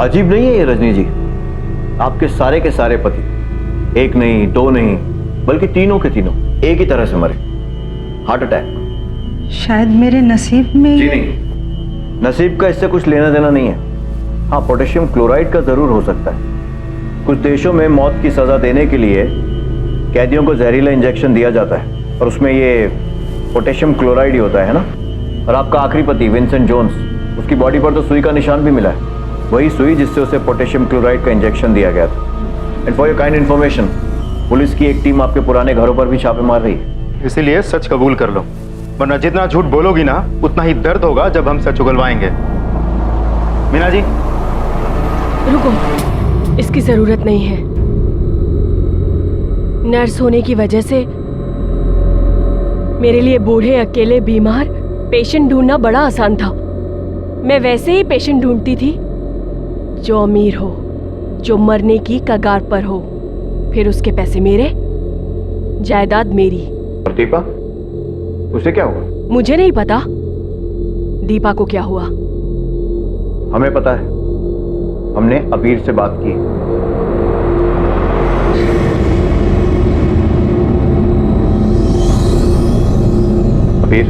अजीब नहीं है ये रजनी जी? आपके सारे के सारे पति, एक नहीं दो नहीं बल्कि तीनों के तीनों एक ही तरह से मरे, हार्ट अटैक। शायद मेरे नसीब में जी नहीं, नसीब का इससे कुछ लेना देना नहीं है। हाँ, पोटेशियम क्लोराइड का जरूर हो सकता है। कुछ देशों में मौत की सजा देने के लिए कैदियों को जहरीला इंजेक्शन दिया जाता है, और उसमें ये पोटेशियम क्लोराइड ही होता है ना। और आपका आखिरी पति विंसेंट जोन्स, उसकी बॉडी पर तो सुई का निशान भी मिला है, वही सुई जिससे उसे पोटेशियम क्लोराइड का इंजेक्शन दिया गया था। And for your kind information, police की एक टीम आपके पुराने घरों पर भी छापे मार रही है। इसीलिए सच कबूल कर लो, वरना जितना झूठ बोलोगी ना उतना ही दर्द होगा जब हम सच उगलवाएंगे। मीना जी रुको, इसकी जरूरत नहीं है। नर्स होने की वजह से मेरे लिए बूढ़े अकेले बीमार पेशेंट ढूंढना बड़ा आसान था। मैं वैसे ही पेशेंट ढूंढती थी जो अमीर हो, जो मरने की कगार पर हो, फिर उसके पैसे मेरे, जायदाद मेरी। और दीपा, उसे क्या हुआ? मुझे नहीं पता दीपा को क्या हुआ। हमें पता है, हमने अबीर से बात की। अबीर,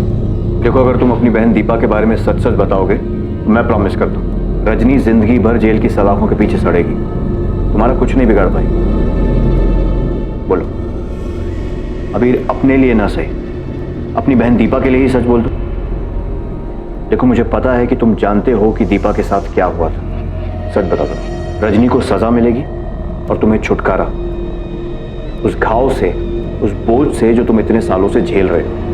देखो, अगर तुम अपनी बहन दीपा के बारे में सच सच बताओगे तो मैं प्रॉमिस करता हूं रजनी जिंदगी भर जेल की सलाखों के पीछे सड़ेगी, तुम्हारा कुछ नहीं बिगाड़ पाई। बोलो अबीर, अपने लिए ना सही, अपनी बहन दीपा के लिए ही सच बोल दो। देखो, मुझे पता है कि तुम जानते हो कि दीपा के साथ क्या हुआ था। सच बता दो, रजनी को सजा मिलेगी और तुम्हें छुटकारा उस घाव से, उस बोझ से जो तुम इतने सालों से झेल रहे हो।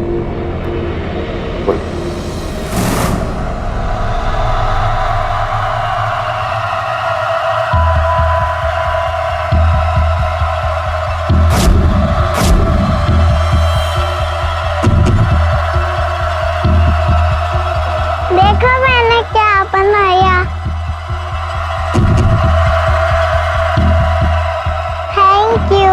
देखो मैंने क्या बनाया। Thank you.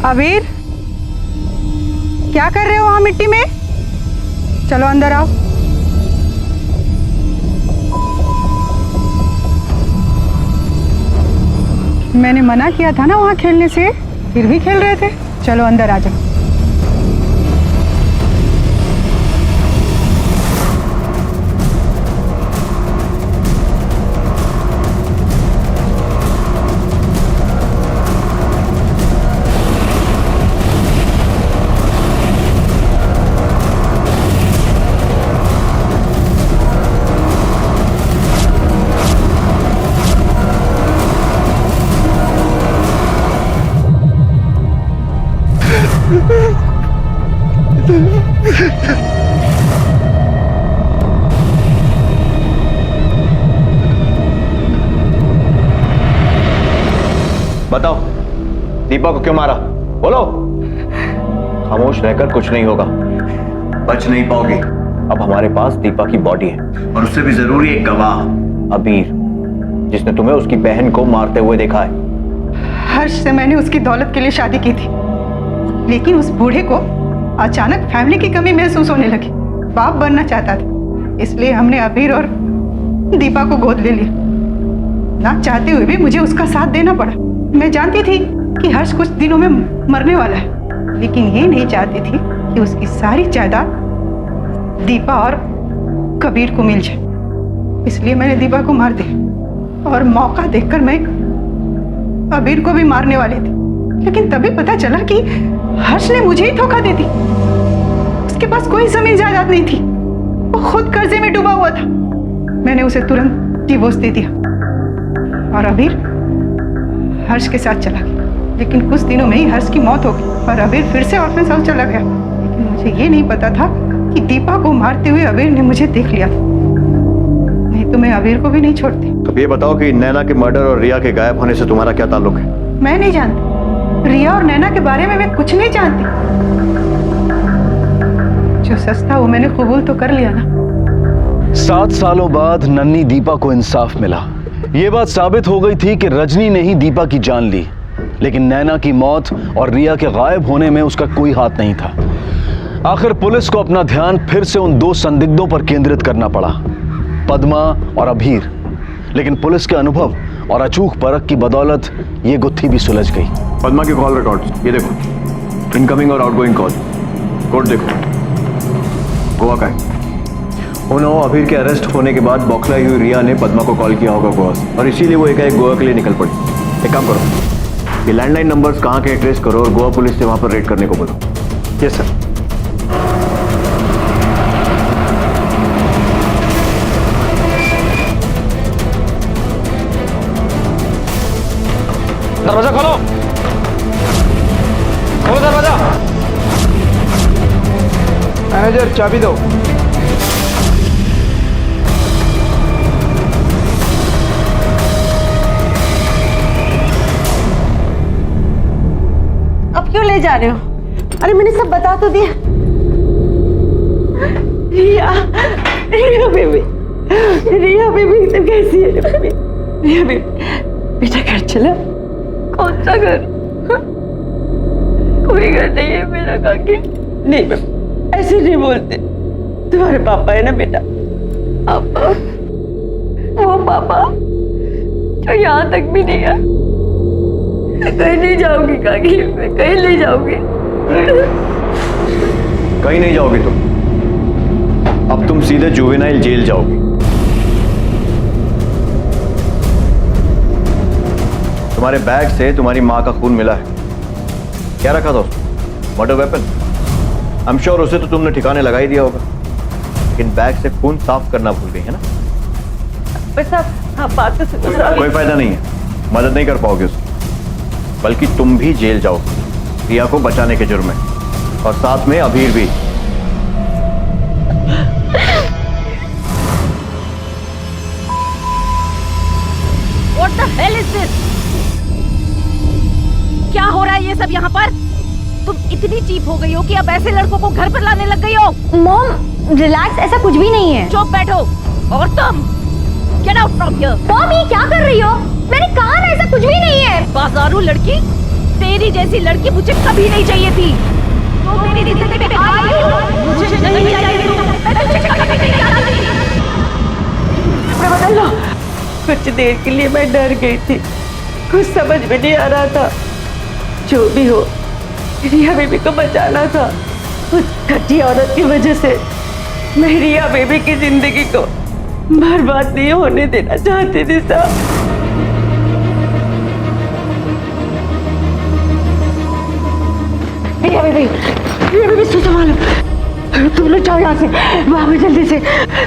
अबीर, क्या कर रहे हो वहां मिट्टी में? चलो अंदर आओ। मैंने मना किया था ना वहां खेलने से। फिर भी खेल रहे थे? चलो अंदर आ जाओ। बताओ, दीपा को क्यों मारा? बोलो। खामोश रहकर कुछ नहीं होगा, बच नहीं पाओगी। अब हमारे पास दीपा की बॉडी है और उससे भी जरूरी एक गवाह, अबीर, जिसने तुम्हें उसकी बहन को मारते हुए देखा है। हर्ष से मैंने उसकी दौलत के लिए शादी की थी, लेकिन उस बूढ़े को अचानक फैमिली की कमी महसूस होने लगी। बाप बनना चाहता था, इसलिए हमने अबीर और दीपा को गोद ले लिया। ना चाहते हुए भी मुझे उसका साथ देना पड़ा। मैं जानती थी कि हर्ष कुछ दिनों में मरने वाला है, लेकिन ये नहीं चाहती थी कि उसकी सारी जायदाद दीपा और कबीर को मिल जाए। इसलिए मैंने दीपा को मार दिया और मौका देखकर मैं अबीर को भी मारने वाली थी, लेकिन तभी पता चला कि हर्ष ने मुझे ही धोखा दे दी। उसके पास कोई जमीन जायदाद नहीं थी, वो खुद कर्जे में डूबा हुआ था। मैंने उसे तुरंत डिवोर्स दे दिया और अबीर हर्ष के साथ चला गया। लेकिन कुछ दिनों में ही हर्ष की मौत हो गई और अबीर फिर से ऑर्फेन्स हाउस चला गया। लेकिन मुझे ये नहीं पता था कि दीपा को मारते हुए अबीर ने मुझे देख लिया था, नहीं तो मैं अबीर को भी नहीं छोड़ती। अब ये बताओ कि नैना के मर्डर और रिया के गायब होने से तुम्हारा क्या ताल्लुक है? मैं नहीं जानती, रिया और नैना के बारे में मैं कुछ नहीं जानती। जो सच था वो मैंने कबूल तो कर लिया ना। 7 सालों बाद नन्ही दीपा को इंसाफ मिला। ये बात साबित हो गई थी कि रजनी ने ही दीपा की जान ली, लेकिन नैना की मौत और रिया के गायब होने में उसका कोई हाथ नहीं था। आखिर पुलिस को अपना ध्यान फिर से उन 2 संदिग्धों पर केंद्रित करना पड़ा, पद्मा और अबीर। लेकिन पुलिस के अनुभव और अचूक परख की बदौलत ये गुत्थी भी सुलझ गई। पद्मा के कॉल रिकॉर्ड्स ये देखो, इनकमिंग और आउटगोइंग कॉल कोड देखो। गोवा का है। उन्होंने अबीर के अरेस्ट होने के बाद बौखलाई हुई रिया ने पद्मा को कॉल किया होगा गोवा से, और इसीलिए वो एकाएक गोवा के लिए निकल पड़ी। एक काम करो, ये लैंडलाइन नंबर्स कहाँ के ट्रेस करो और गोवा पुलिस से वहाँ पर रेड करने को बोलो। Yes sir. दरवाजा खोलो, खोलो दरवाजा। मैनेजर चाबी दो। अब क्यों ले जा रहे हो? अरे मैंने सब बता तो दिया। रिया, रिया बेबी, रिया बेबी तुम कैसी है बेबी? रिया बेबी, बेटा घर चला। कौन सा घर? कोई घर नहीं है मेरा काकी। नहीं बेटा, ऐसे नहीं बोलते। तुम्हारे पापा है ना बेटा? पापा, वो पापा जो यहाँ तक भी नहीं है। कहीं नहीं जाओगी काकी, मैं कहीं नहीं जाऊंगी। कहीं नहीं जाओगी तुम, अब तुम सीधे जुवेनाइल जेल जाओगी। तुम्हारे बैग से तुम्हारी माँ का खून मिला है। क्या रखा था उसमें? Murder weapon. I am sure उसे तो तुमने ठिकाने लगा ही दिया होगा, लेकिन बैग से खून साफ करना भूल गई है ना? बस आप बात तो सुनो। कोई फायदा नहीं है, मदद नहीं कर पाओगे उसकी, बल्कि तुम भी जेल जाओ रिया को बचाने के जुर्म में, और साथ में अबीर भी। What the hell is this? क्या हो रहा है ये सब यहाँ पर? तुम इतनी चीप हो गई हो कि अब ऐसे लड़कों को घर पर लाने लग गई हो। मॉम रिलैक्स, ऐसा कुछ भी नहीं है। चुप बैठो। और तुम get out from here. Mom ये क्या कर रही हो? मैंने कहा ना ऐसा कुछ भी नहीं है। बाजारू लड़की, तेरी जैसी लड़की मुझे कभी नहीं चाहिए थी। तो मेरी जिंदगी में आई हो, मुझे नहीं चाहिए थी। मैं तुझे कभी नहीं चाहती। बदल लो। कुछ देर के लिए मैं डर गई थी, कुछ समझ में नहीं आ रहा था। जो भी हो, रिया बेबी को बचाना था। उस घटिया औरत की वजह से मैं रिया बेबी की जिंदगी को बर्बाद नहीं होने देना चाहती थी साहब। रिया बेबी संभालो, तुम लोग जाओ यहाँ से, भागो जल्दी से,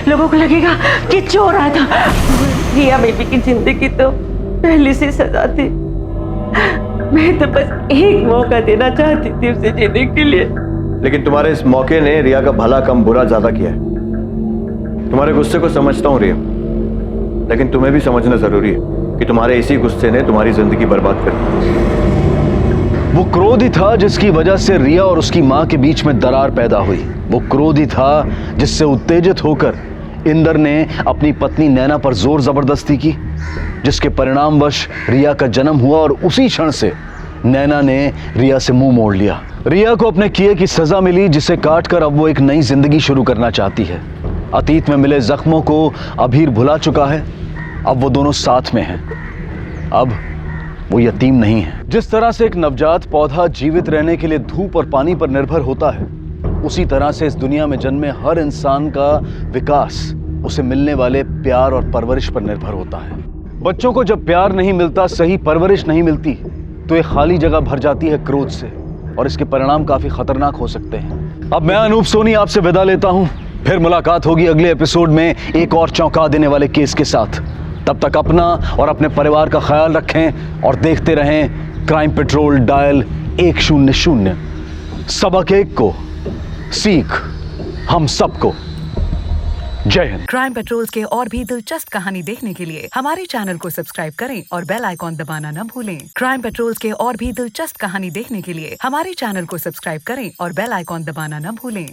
लोगों को लगेगा कि चोर आया था। रिया बेबी की जिंदगी तो पहले से सजा थी, मैं तो बस एक मौका देना चाहती थी उसे जीने के लिए। लेकिन तुम्हारे इस मौके ने रिया का भला कम बुरा ज्यादा किया है। तुम्हारे गुस्से को समझता हूँ रिया, लेकिन तुम्हें भी समझना जरूरी है कि तुम्हारे इसी गुस्से ने तुम्हारी जिंदगी बर्बाद कर दी। वो क्रोध ही था जिसकी वजह से रिया और उसकी मां के बीच में दरार पैदा हुई। वो क्रोध ही था जिससे उत्तेजित होकर इंदर ने अपनी पत्नी नैना पर जोर जबरदस्ती की, जिसके परिणामवश रिया का जन्म हुआ और उसी क्षण से नैना ने रिया से मुंह मोड़ लिया। रिया को अपने किए की सजा मिली, जिसे काटकर अब वो एक नई जिंदगी शुरू करना चाहती है। अतीत में मिले जख्मों को अभीर भुला चुका है, अब वो दोनों साथ में हैं। अब वो यतीम नहीं है। जिस तरह से एक नवजात पौधा जीवित रहने के लिए धूप और पानी पर निर्भर होता है, उसी तरह से इस दुनिया में जन्मे हर इंसान का विकास उसे मिलने वाले प्यार और परवरिश पर निर्भर होता है। बच्चों को जब प्यार नहीं मिलता, सही परवरिश नहीं मिलती, तो एक खाली जगह भर जाती है क्रोध से, और इसके परिणाम काफी खतरनाक हो सकते हैं। अब मैं अनूप सोनी आपसे विदा लेता हूं, फिर मुलाकात होगी अगले एपिसोड में एक और चौंका देने वाले केस के साथ। तब तक अपना और अपने परिवार का ख्याल रखें और देखते रहें क्राइम पेट्रोल डायल 100। सबक एक को सीख हम सबको। जय हिंद। क्राइम पेट्रोल्स के और भी दिलचस्प कहानी देखने के लिए हमारे चैनल को सब्सक्राइब करें और बेल आइकॉन दबाना न भूलें। क्राइम पेट्रोल्स के और भी दिलचस्प कहानी देखने के लिए हमारे चैनल को सब्सक्राइब करें और बेल आइकॉन दबाना न भूलें।